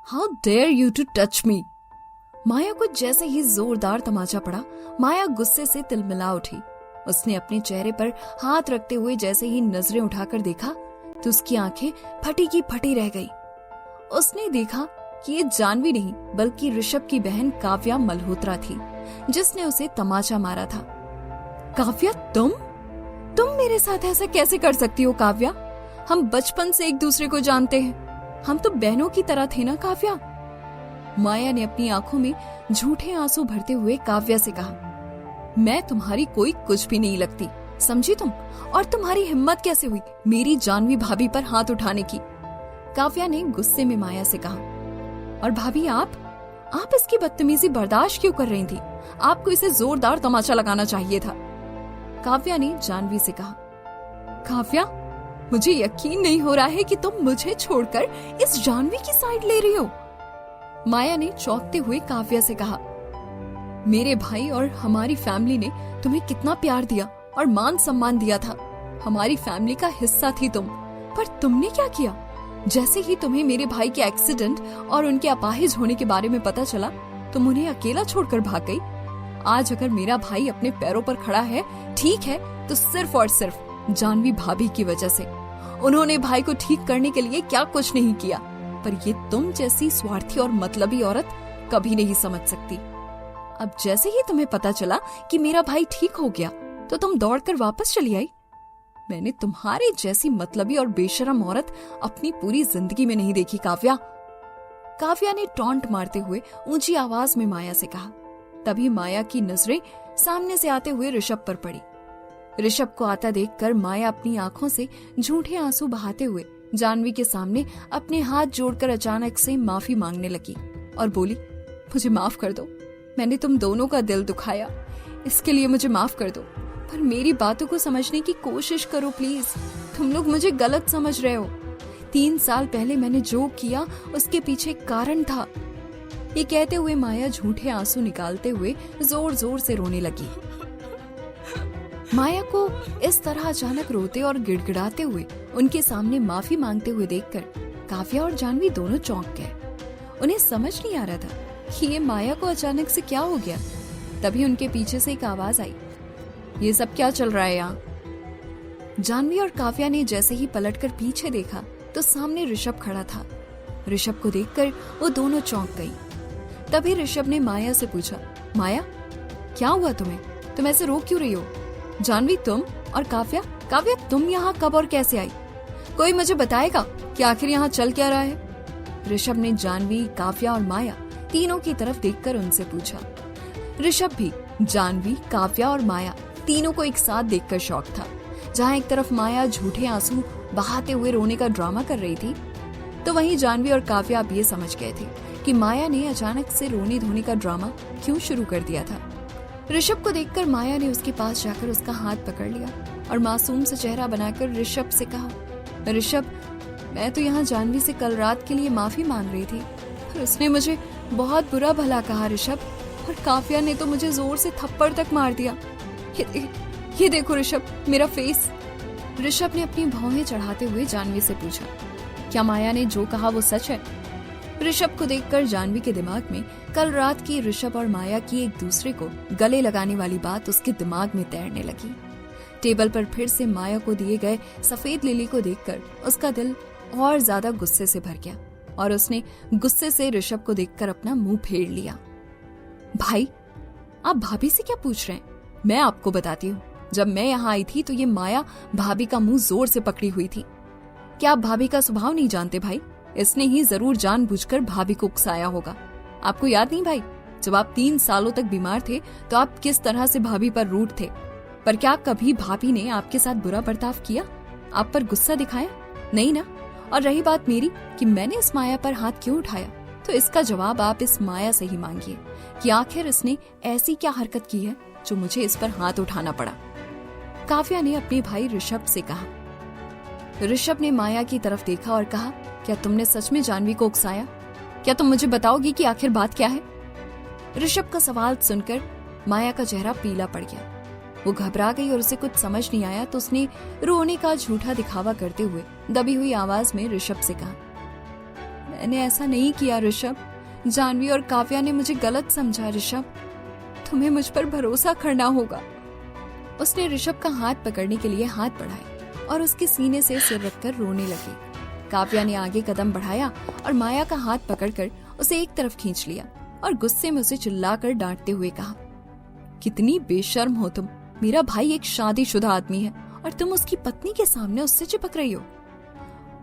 How dare you to touch me. Maya को जैसे ही जोरदार तमाचा पड़ा, माया गुस्से से तिलमिला उठी। उसने अपने चेहरे पर हाथ रखते हुए जैसे ही नजरें उठाकर देखा तो उसकी आंखें फटी की फटी रह गई। उसने देखा कि ये जानवी नहीं बल्कि ऋषभ की बहन काव्या मल्होत्रा थी जिसने उसे तमाचा मारा था। काव्या, तुम मेरे साथ ऐसा कैसे कर सकती हो काव्या? हम बचपन से एक दूसरे को जानते हैं, हम तो बहनों की तरह थे ना काव्या। माया ने अपनी आंखों में झूठे आंसू भरते हुए काव्या से कहा, मैं तुम्हारी कोई कुछ भी नहीं लगती, समझी तुम? और तुम्हारी हिम्मत कैसे हुई मेरी जानवी भाभी पर हाथ उठाने की? काव्या ने गुस्से में माया से कहा, और भाभी आप इसकी बदतमीजी बर्दाश्त क्यों कर रही थी? आपको इसे जोरदार तमाचा लगाना चाहिए था। काव्या ने जानवी से कहा, काव्या, मुझे यकीन नहीं हो रहा है कि तुम मुझे छोड़कर इस जानवी की साइड ले रही हो। माया ने चौंकते हुए काव्या से कहा, मेरे भाई और हमारी फैमिली ने तुम्हें कितना प्यार दिया और मान सम्मान दिया था। हमारी फैमिली का हिस्सा थी तुम, पर तुमने क्या किया? जैसे ही तुम्हें मेरे भाई के एक्सीडेंट और उनके अपाहिज होने के बारे में पता चला, तुम उन्हें अकेला छोड़कर भाग गई। आज अगर मेरा भाई अपने पैरों पर खड़ा है, ठीक है, तो सिर्फ और सिर्फ जानवी भाभी की वजह से। उन्होंने भाई को ठीक करने के लिए क्या कुछ नहीं किया, पर ये तुम जैसी स्वार्थी और मतलबी औरत कभी नहीं समझ सकती। अब जैसे ही तुम्हें पता चला कि मेरा भाई ठीक हो गया, तो तुम दौड़कर वापस चली आई। मैंने तुम्हारे जैसी मतलबी और बेशरम औरत अपनी पूरी जिंदगी में नहीं देखी काव्या। काव्या ने टॉन्ट मारते हुए ऊंची आवाज में माया से कहा। तभी माया की नजरें सामने से आते हुए ऋषभ पर पड़ी। ऋषभ को आता देखकर माया अपनी आंखों से झूठे आंसू बहाते हुए जानवी के सामने अपने हाथ जोड़कर अचानक से माफी मांगने लगी और बोली, मुझे माफ कर दो, मैंने तुम दोनों का दिल दुखाया, इसके लिए मुझे माफ कर दो। पर मेरी बातों को समझने की कोशिश करो प्लीज, तुम लोग मुझे गलत समझ रहे हो। 3 साल पहले मैंने जो किया उसके पीछे कारण था। ये कहते हुए माया झूठे आंसू निकालते हुए जोर जोर से रोने लगी। माया को इस तरह अचानक रोते और गिड़गिड़ाते हुए उनके सामने माफी मांगते हुए देखकर काव्या और जानवी दोनों चौंक गए। उन्हें समझ नहीं आ रहा था कि ये माया को अचानक से क्या हो गया। तभी उनके पीछे से एक आवाज आई, ये सब क्या चल रहा है यहाँ? जानवी और काव्या ने जैसे ही पलटकर पीछे देखा तो सामने ऋषभ खड़ा था। ऋषभ को देखकर वो दोनों चौंक गई। तभी ऋषभ ने माया से पूछा, माया, क्या हुआ तुम्हें? तुम ऐसे रो क्यों रही हो? जानवी, तुम और काव्या तुम यहाँ कब और कैसे आई? कोई मुझे बताएगा कि आखिर यहाँ चल क्या रहा है? ऋषभ ने जानवी, काव्या और माया तीनों की तरफ देखकर उनसे पूछा। ऋषभ भी जानवी, काव्या और माया तीनों को एक साथ देखकर शॉक था। जहाँ एक तरफ माया झूठे आंसू बहाते हुए रोने का ड्रामा कर रही थी, तो वहीं जानवी और काव्या अब ये समझ गए थे कि माया ने अचानक से रोने धोने का ड्रामा क्यों शुरू कर दिया था। ऋषभ को देखकर माया ने उसके पास जाकर उसका हाथ पकड़ लिया और मासूम सा चेहरा बनाकर ऋषभ से कहा, ऋषभ, मैं तो यहाँ जानवी से कल रात के लिए माफी मांग रही थी, पर उसने मुझे बहुत बुरा भला कहा ऋषभ, और काव्या ने तो मुझे जोर से थप्पड़ तक मार दिया। ये देखो ऋषभ, मेरा फेस। ऋषभ ने अपनी भौहें चढ़ाते हुए जानवी से पूछा, क्या माया ने जो कहा वो सच है? ऋषभ को देखकर जानवी के दिमाग में कल रात की ऋषभ और माया की एक दूसरे को गले लगाने वाली बात उसके दिमाग में तैरने लगी। टेबल पर फिर से माया को दिए गए सफेद लिली को देखकर उसका दिल और ज्यादा गुस्से से भर गया और उसने गुस्से से ऋषभ को देखकर अपना मुंह फेर लिया। भाई, आप भाभी से क्या पूछ रहे हैं? मैं आपको बताती हूँ, जब मैं यहाँ आई थी तो ये माया भाभी का मुंह जोर से पकड़ी हुई थी। क्या आप भाभी का स्वभाव नहीं जानते भाई? इसने ही जरूर जानबूझकर भाभी को उकसाया होगा। आपको याद नहीं भाई, जब आप 3 सालों तक बीमार थे तो आप किस तरह से भाभी पर रूठ थे? पर क्या कभी भाभी ने आपके साथ बुरा बर्ताव किया, आप पर गुस्सा दिखाया? नहीं ना। और रही बात मेरी कि मैंने इस माया पर हाथ क्यों उठाया, तो इसका जवाब आप इस माया से ही मांगिए कि आखिर इसने ऐसी क्या हरकत की है जो मुझे इस पर हाथ उठाना पड़ा। काव्या ने अपने भाई ऋषभ से कहा। ऋषभ ने माया की तरफ देखा और कहा, क्या तुमने सच में जानवी को उकसाया? क्या तुम मुझे बताओगी कि आखिर बात क्या है? ऋषभ का सवाल सुनकर माया का चेहरा पीला पड़ गया। वो घबरा गई और उसे कुछ समझ नहीं आया तो उसने रोने का झूठा दिखावा करते हुए दबी हुई आवाज में ऋषभ से कहा, मैंने ऐसा नहीं किया ऋषभ। जानवी और काव्या ने मुझे गलत समझा ऋषभ। तुम्हें मुझ पर भरोसा करना होगा। उसने ऋषभ का हाथ पकड़ने के लिए हाथ बढ़ाया और उसके सीने से सिर रखकर रोने लगी। काव्या ने आगे कदम बढ़ाया और माया का हाथ पकड़कर उसे एक तरफ खींच लिया और गुस्से में उसे चिल्लाकर डांटते हुए कहा, कितनी बेशर्म हो तुम। मेरा भाई एक शादीशुदा आदमी है और तुम उसकी पत्नी के सामने उससे चिपक रही हो।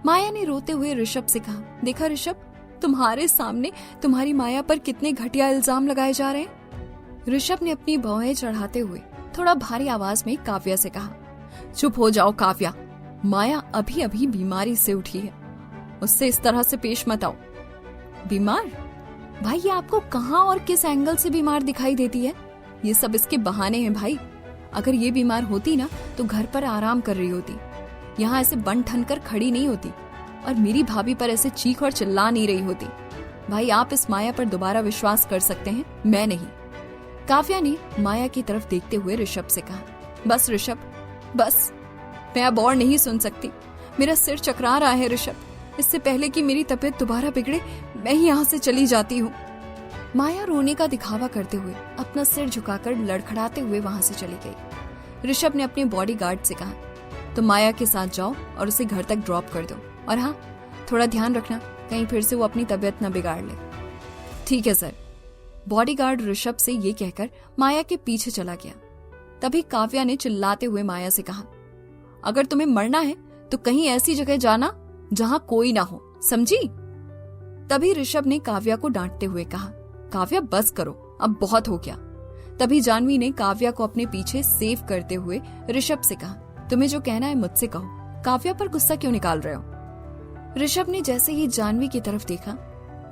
माया ने रोते हुए ऋषभ से कहा, देखा ऋषभ, तुम्हारे सामने तुम्हारी माया पर कितने घटिया इल्जाम लगाए जा रहे हैं। ऋषभ ने अपनी भौहें चढ़ाते हुए थोड़ा भारी आवाज में काव्या से कहा, चुप हो जाओ काव्या, माया अभी अभी बीमारी से उठी है, उससे इस तरह से पेश मत आओ। बीमार? भाई ये आपको कहाँ और किस एंगल से बीमार दिखाई देती है? ये सब इसके बहाने हैं भाई। अगर ये बीमार होती ना तो घर पर आराम कर रही होती, यहाँ ऐसे बन ठन कर खड़ी नहीं होती और मेरी भाभी पर ऐसे चीख और चिल्ला नहीं रही होती। भाई आप इस माया पर दोबारा विश्वास कर सकते हैं, मैं नहीं। काव्या ने माया की तरफ देखते हुए ऋषभ से कहा, बस ऋषभ बस, मैं अब और नहीं सुन सकती। मेरा सिर चकरा रहा है ऋषभ। इससे पहले कि मेरी तबीयत दोबारा बिगड़े मैं ही यहाँ से चली जाती हूँ। माया रोने का दिखावा करते हुए अपना सिर झुकाकर लड़खड़ाते हुए वहां से चली गई। ऋषभ ने अपने बॉडीगार्ड से कहा, तुम माया के साथ जाओ और उसे घर तक ड्रॉप कर दो, और हाँ, थोड़ा ध्यान रखना कहीं फिर से वो अपनी तबीयत न बिगाड़ ले। ठीक है सर। बॉडीगार्ड ऋषभ से ये कहकर माया के पीछे चला गया। तभी काव्या ने चिल्लाते हुए माया से कहा, अगर तुम्हें मरना है तो कहीं ऐसी जगह जाना जहां कोई ना हो, समझी? तभी ऋषभ ने काव्या को डांटते हुए कहा, काव्या बस करो, अब बहुत हो गया। तभी जानवी ने काव्या को अपने पीछे सेव करते हुए ऋषभ से कहा, तुम्हें जो कहना है मुझसे कहो, काव्या पर गुस्सा क्यों निकाल रहे हो? ऋषभ ने जैसे ही जानवी की तरफ देखा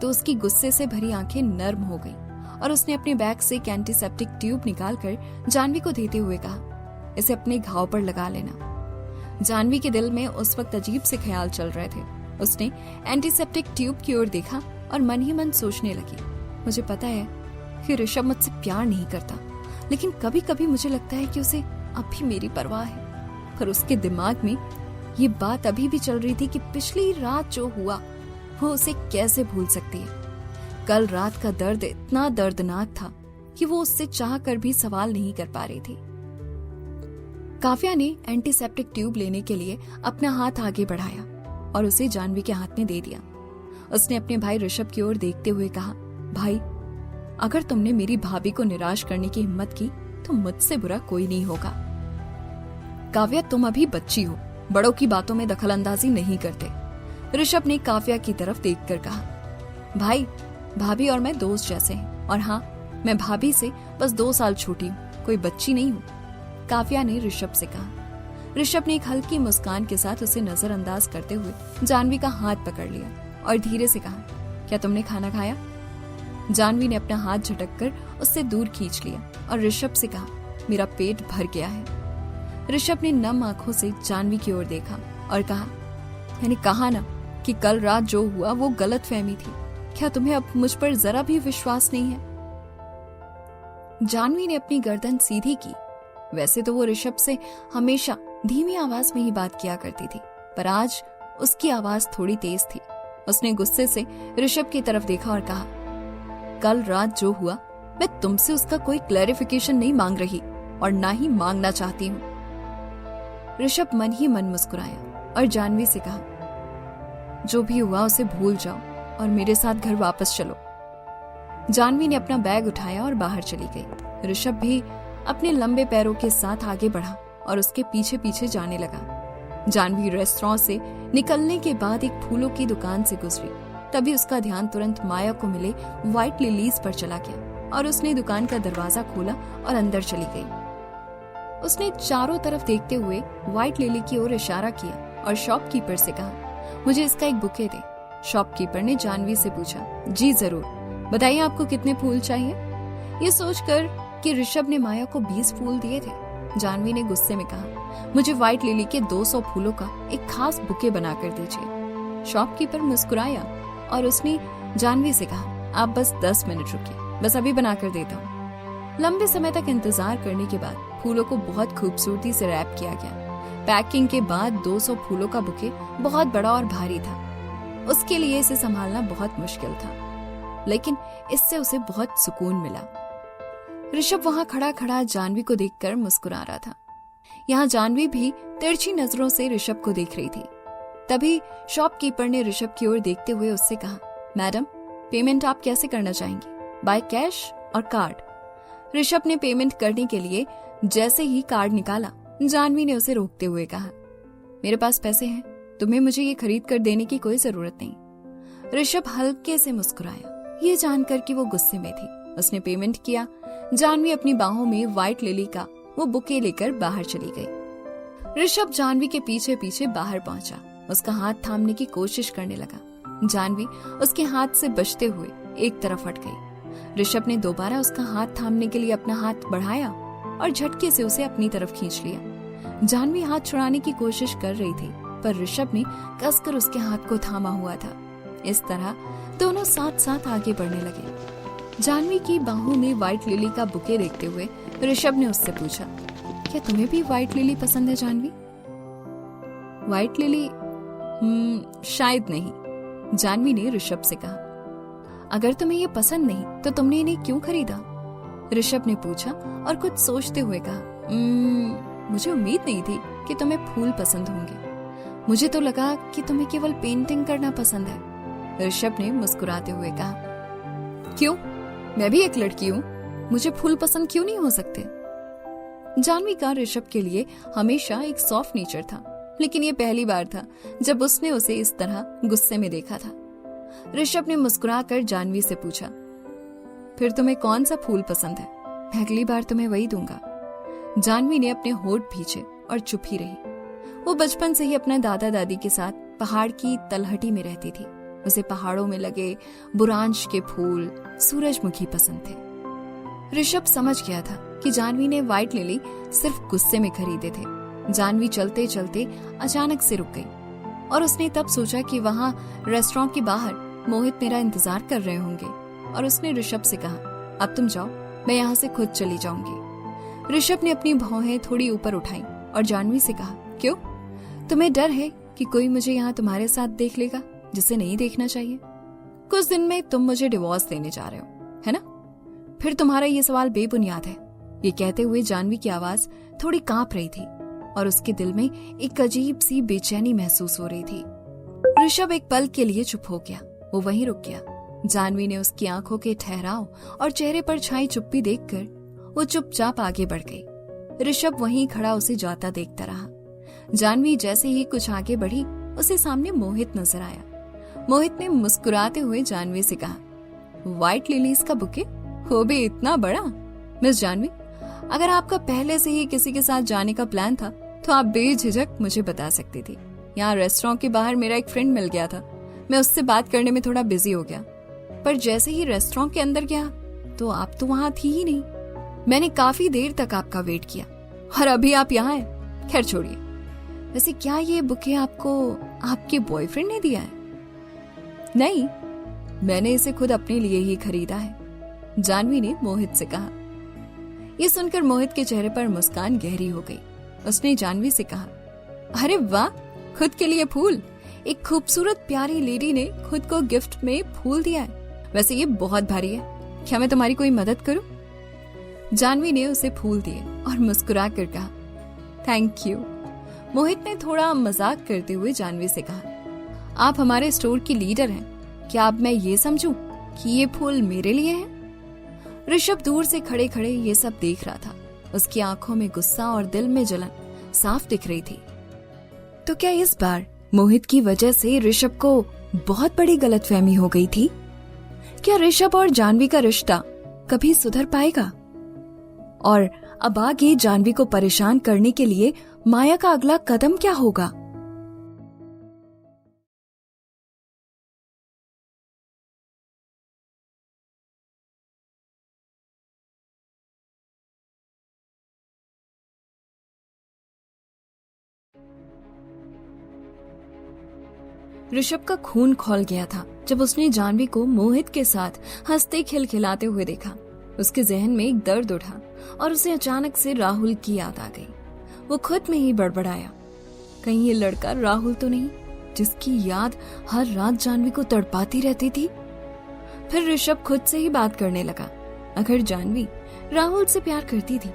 तो उसकी गुस्से से भरी आंखें नर्म हो गईं और उसने अपने बैग से एक एंटीसेप्टिक ट्यूब निकालकर जानवी को देते हुए कहा, इसे अपने घाव पर लगा लेना। जानवी के दिल में उस वक्त अजीब से ख्याल चल रहे थे। उसने एंटीसेप्टिक ट्यूब की ओर देखा और मन ही मन सोचने लगी, मुझे पता है कि ऋषभ मुझसे प्यार नहीं करता, लेकिन कभी कभी मुझे लगता है कि उसे अब भी मेरी परवाह है। पर उसके दिमाग में ये बात अभी भी चल रही थी कि पिछली रात जो हुआ वो उसे कैसे भूल सकती है। कल रात का दर्द इतना दर्दनाक था कि वो उससे चाह कर भी सवाल नहीं कर पा रही थी। काव्या ने एंटीसेप्टिक ट्यूब लेने के लिए अपना हाथ आगे बढ़ाया और उसे जानवी के हाथ में दे दिया। उसने अपने भाई ऋषभ की ओर देखते हुए कहा, भाई, अगर तुमने मेरी भाभी को निराश करने की हिम्मत की तो मुझसे बुरा कोई नहीं होगा। काव्या, तुम अभी बच्ची हो, बड़ों की बातों में दखलंदाजी नहीं करते। ऋषभ ने काव्या की तरफ देखकर कहा, भाई, भाभी और मैं दोस्त जैसे हैं, और हाँ, मैं भाभी से बस 2 साल छोटी हूँ, कोई बच्ची नहीं हूँ। काव्या ने ऋषभ से कहा। ऋषभ ने एक हल्की मुस्कान के साथ उसे नजरअंदाज करते हुए जानवी का हाथ पकड़ लिया और धीरे से कहा, क्या तुमने खाना खाया? जानवी ने अपना हाथ झटककर उससे दूर खींच लिया और ऋषभ से कहा, मेरा पेट भर गया है। ऋषभ ने नम आंखों से जानवी की ओर देखा और कहा, मैंने कहा ना कि कल रात जो हुआ वो गलतफहमी थी। क्या तुम्हें अब मुझ पर जरा भी विश्वास नहीं है? जानवी ने अपनी गर्दन सीधी की। वैसे तो वो ऋषभ से हमेशा धीमी आवाज में ही बात किया करती थी, पर आज उसकी आवाज थोड़ी तेज थी। उसने गुस्से से ऋषभ की तरफ देखा और कहा, कल रात जो हुआ मैं तुमसे उसका कोई क्लैरिफिकेशन नहीं मांग रही और ना ही मांगना चाहती हूँ। ऋषभ मन ही मन मुस्कुराया और जानवी से कहा, जो भी हुआ उसे भूल जाओ और मेरे साथ घर वापस चलो। जानवी ने अपना बैग उठाया और बाहर चली गई। ऋषभ भी अपने लंबे पैरों के साथ आगे बढ़ा और उसके पीछे पीछे जाने लगा। जानवी रेस्टोरेंट से निकलने के बाद एक फूलों की दुकान से गुजरी। तभी उसका ध्यान तुरंत माया को मिले व्हाइट लिलीज पर चला गया और उसने दुकान का दरवाजा खोला और अंदर चली गई। उसने चारों तरफ देखते हुए व्हाइट लिली की ओर इशारा किया और शॉपकीपर से कहा, मुझे इसका एक बुके दे। शॉपकीपर ने जानवी से पूछा, जी जरूर, बताइए आपको कितने फूल चाहिए? ये सोचकर कि ऋषभ ने माया को 20 फूल दिए थे, जानवी ने गुस्से में कहा, मुझे व्हाइट लिली के 200 फूलों का एक खास बुके बनाकर दीजिए। शॉपकीपर मुस्कुराया और उसने जानवी से कहा, आप बस 10 मिनट रुकिए, बस अभी बनाकर देता हूँ। लंबे समय तक इंतजार करने के बाद फूलों को बहुत खूबसूरती से रैप किया गया। पैकिंग के बाद 200 फूलों का बुके बहुत बड़ा और भारी था। उसके लिए इसे संभालना बहुत मुश्किल था, लेकिन इससे उसे बहुत सुकून मिला। ऋषभ वहां खड़ा खड़ा जानवी को देखकर मुस्कुरा रहा था। यहाँ जानवी भी तिरछी नजरों से ऋषभ को देख रही थी। तभी शॉपकीपर ने ऋषभ की ओर देखते हुए उससे कहा, मैडम, पेमेंट आप कैसे करना चाहेंगी, बाय कैश और कार्ड? ऋषभ ने पेमेंट करने के लिए जैसे ही कार्ड निकाला, जानवी ने उसे रोकते हुए कहा, मेरे पास पैसे हैं, तुम्हें मुझे ये खरीद कर देने की कोई जरूरत नहीं। ऋषभ हल्के से मुस्कुराया, ये जानकर कि वो गुस्से में थी। उसने पेमेंट किया। जानवी अपनी बाहों में व्हाइट लिली का वो बुके लेकर बाहर चली गई। ऋषभ जानवी के पीछे पीछे बाहर पहुंचा, उसका हाथ थामने की कोशिश करने लगा। जानवी उसके हाथ से बचते हुए एक तरफ हट गई। ऋषभ ने दोबारा उसका हाथ थामने के लिए अपना हाथ बढ़ाया और झटके से उसे अपनी तरफ खींच लिया। जानवी हाथ छुड़ाने की कोशिश कर रही थी, पर ऋषभ ने कसकर उसके हाथ को थामा हुआ था। इस तरह दोनों साथ साथ आगे बढ़ने लगे। जानवी की बाहों में व्हाइट लिली का बुके देखते हुए ऋषभ ने उससे पूछा, क्या तुम्हें भी व्हाइट लिली पसंद है जानवी? White lily? शायद नहीं, जानवी ने ऋषभ से कहा। अगर तुम्हें ये पसंद नहीं तो तुमने इन्हें क्यों खरीदा? ऋषभ ने पूछा और कुछ सोचते हुए कहा, मुझे उम्मीद नहीं थी कि तुम्हें फूल पसंद होंगे। मुझे तो लगा कि तुम्हें केवल पेंटिंग करना पसंद है। ऋषभ ने मुस्कुराते हुए कहा, क्यों? मैं भी एक लड़की हूँ, मुझे फूल पसंद क्यों नहीं हो सकते? जानवी का ऋषभ के लिए हमेशा एक सॉफ्ट नेचर था, लेकिन ये पहली बार था जब उसने उसे इस तरह गुस्से में देखा था। ऋषभ ने मुस्कुराकर जानवी से पूछा, फिर तुम्हें कौन सा फूल पसंद है? मैं अगली बार तुम्हें वही दूंगा। जानवी ने अपने होठ भींचे और चुप ही रही। वो बचपन से ही अपने दादा दादी के साथ पहाड़ की तलहटी में रहती थी। उसे पहाड़ों में लगे बुरांश के फूल, सूरजमुखी पसंद थे। ऋषभ समझ गया था कि जानवी ने व्हाइट लिली सिर्फ गुस्से में खरीदे थे। जानवी चलते चलते अचानक से रुक गई और उसने तब सोचा कि वहां रेस्टोरेंट के बाहर मोहित मेरा इंतजार कर रहे होंगे, और उसने ऋषभ से कहा, अब तुम जाओ, मैं यहाँ से खुद चली जाऊंगी। ऋषभ ने अपनी भौहें थोड़ी ऊपर उठाई और जानवी से कहा, क्यों? तुम्हें डर है कि कोई मुझे यहाँ तुम्हारे साथ देख लेगा जिसे नहीं देखना चाहिए? कुछ दिन में तुम मुझे डिवोर्स देने जा रहे हो, है ना? फिर तुम्हारा ये सवाल बेबुनियाद है। ये कहते हुए जानवी की आवाज थोड़ी कांप रही थी और उसके दिल में एक अजीब सी बेचैनी महसूस हो रही थी। ऋषभ एक पल के लिए चुप हो गया, वो वहीं रुक गया। जानवी ने उसकी आंखों के ठहराव और चेहरे पर छाई चुप्पी देखकर वो चुपचाप आगे बढ़ गई। ऋषभ वहीं खड़ा उसे जाता देखता रहा। जानवी जैसे ही कुछ आगे बढ़ी, उसे सामने मोहित नजर आया। मोहित ने मुस्कुराते हुए जानवी से कहा, व्हाइट लिलीज का बुके, वो भी इतना बड़ा? मिस जानवी, अगर आपका पहले से ही किसी के साथ जाने का प्लान था तो आप बेझिझक मुझे बता सकती थी। यहाँ रेस्टोरेंट के बाहर मेरा एक फ्रेंड मिल गया था, मैं उससे बात करने में थोड़ा बिजी हो गया, पर जैसे ही रेस्टोरेंट के अंदर गया तो आप तो वहाँ थी ही नहीं। मैंने काफी देर तक आपका वेट किया और अभी आप यहाँ हैं। खैर छोड़िए, वैसे क्या ये बुके आपको आपके बॉयफ्रेंड ने दिया है? नहीं, मैंने इसे खुद अपने लिए ही खरीदा है, जानवी ने मोहित से कहा। ये सुनकर मोहित के चेहरे पर मुस्कान गहरी हो गई। उसने जानवी से कहा, अरे वाह, खुद के लिए फूल? एक खूबसूरत प्यारी लेडी ने खुद को गिफ्ट में फूल दिया है। वैसे ये बहुत भारी है, क्या मैं तुम्हारी कोई मदद करूं? जानवी ने उसे फूल दिए और मुस्कुरा कर कहा, थैंक यू। मोहित ने थोड़ा मजाक करते हुए जानवी से कहा, आप हमारे स्टोर की लीडर हैं, क्या अब मैं ये समझूं कि ये फूल मेरे लिए है? ऋषभ दूर से खड़े खड़े ये सब देख रहा था। उसकी आंखों में गुस्सा और दिल में जलन साफ दिख रही थी। तो क्या इस बार मोहित की वजह से ऋषभ को बहुत बड़ी गलतफहमी हो गई थी? क्या ऋषभ और जानवी का रिश्ता कभी सुधर पाएगा? और अब आगे जानवी को परेशान करने के लिए माया का अगला कदम क्या होगा? ऋषभ का खून खौल गया था जब उसने जानवी को मोहित के साथ हंसते खिलखिलाते हुए देखा। उसके जहन में एक दर्द उठा और उसे अचानक से राहुल की याद आ गई। वो खुद में ही बड़बड़ाया, कहीं ये लड़का राहुल तो नहीं? जिसकी याद हर रात जानवी को तड़पाती रहती थी। फिर ऋषभ खुद से ही बात करने लगा। अगर जानवी राहुल से प्यार करती थी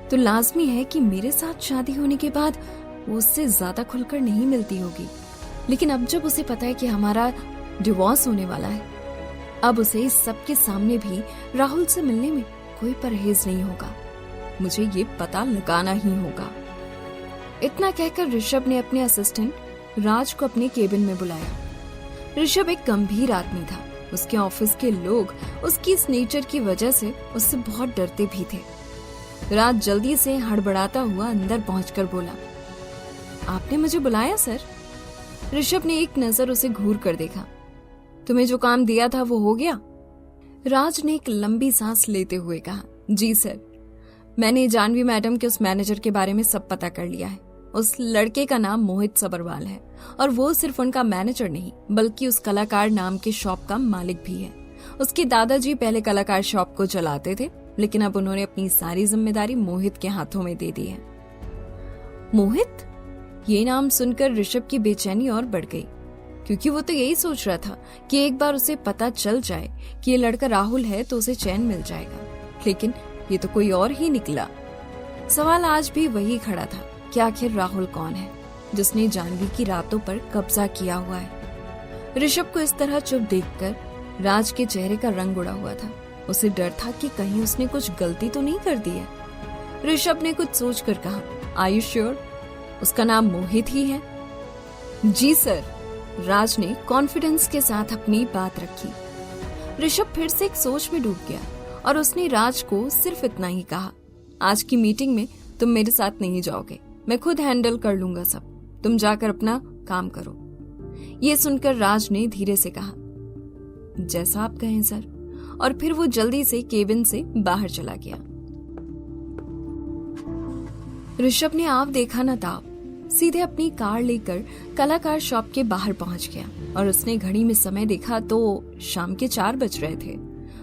तो लाजमी है कि मेरे साथ शादी होने के बाद वो उससे ज्यादा खुलकर नहीं मिलती होगी। लेकिन अब जब उसे पता है कि हमारा डिवोर्स होने वाला है, अब उसे इस सबके सामने भी राहुल से मिलने में कोई परहेज नहीं होगा। मुझे ये पता लगाना ही होगा। इतना कहकर ऋषभ ने अपने असिस्टेंट राज को अपने केबिन में बुलाया। ऋषभ एक गंभीर आदमी था। उसके ऑफिस के लोग उसकी इस नेचर की वजह से उससे बहुत डरते भी थे। राज जल्दी से हड़बड़ाता हुआ अंदर पहुंचकर बोला, आपने मुझे बुलाया सर? ऋषभ ने एक नजर उसे घूर कर देखा। तुम्हें जो काम दिया था वो हो गया? राज ने एक लंबी सांस लेते हुए कहा, जी सर, मैंने जानवी मैडम के उस मैनेजर के बारे में सब पता कर लिया है। उस लड़के का नाम मोहित सबरवाल है और वो सिर्फ उनका मैनेजर नहीं बल्कि उस कलाकार नाम के शॉप का मालिक भी है। उसके दादाजी पहले कलाकार शॉप को चलाते थे, लेकिन अब उन्होंने अपनी सारी जिम्मेदारी मोहित के हाथों में दे दी है। मोहित? ये नाम सुनकर ऋषभ की बेचैनी और बढ़ गई, क्योंकि वो तो यही सोच रहा था कि एक बार उसे पता चल जाए कि ये लड़का राहुल है तो उसे चैन मिल जाएगा। लेकिन ये तो कोई और ही निकला। सवाल आज भी वही खड़ा था कि आखिर राहुल कौन है जिसने जानवी की रातों पर कब्जा किया हुआ है। ऋषभ को इस तरह चुप देखकर राज के चेहरे का रंग उड़ा हुआ था। उसे डर था कि कहीं उसने कुछ गलती तो नहीं कर दी है। ऋषभ ने कुछ सोचकर कहा, आर यू श्योर? उसका नाम मोहित ही है? जी सर, राज ने कॉन्फिडेंस के साथ अपनी बात रखी। ऋषभ फिर से एक सोच में डूब गया और उसने राज को सिर्फ इतना ही कहा, आज की मीटिंग में तुम मेरे साथ नहीं जाओगे, मैं खुद हैंडल कर लूंगा सब, तुम जाकर अपना काम करो। ये सुनकर राज ने धीरे से कहा, जैसा आप कहें सर, और फिर वो जल्दी से केबिन से बाहर चला गया। ऋषभ ने आप देखा न ताब सीधे अपनी कार लेकर कलाकार शॉप के बाहर पहुंच गया और उसने घड़ी में समय देखा तो शाम के 4 बज रहे थे।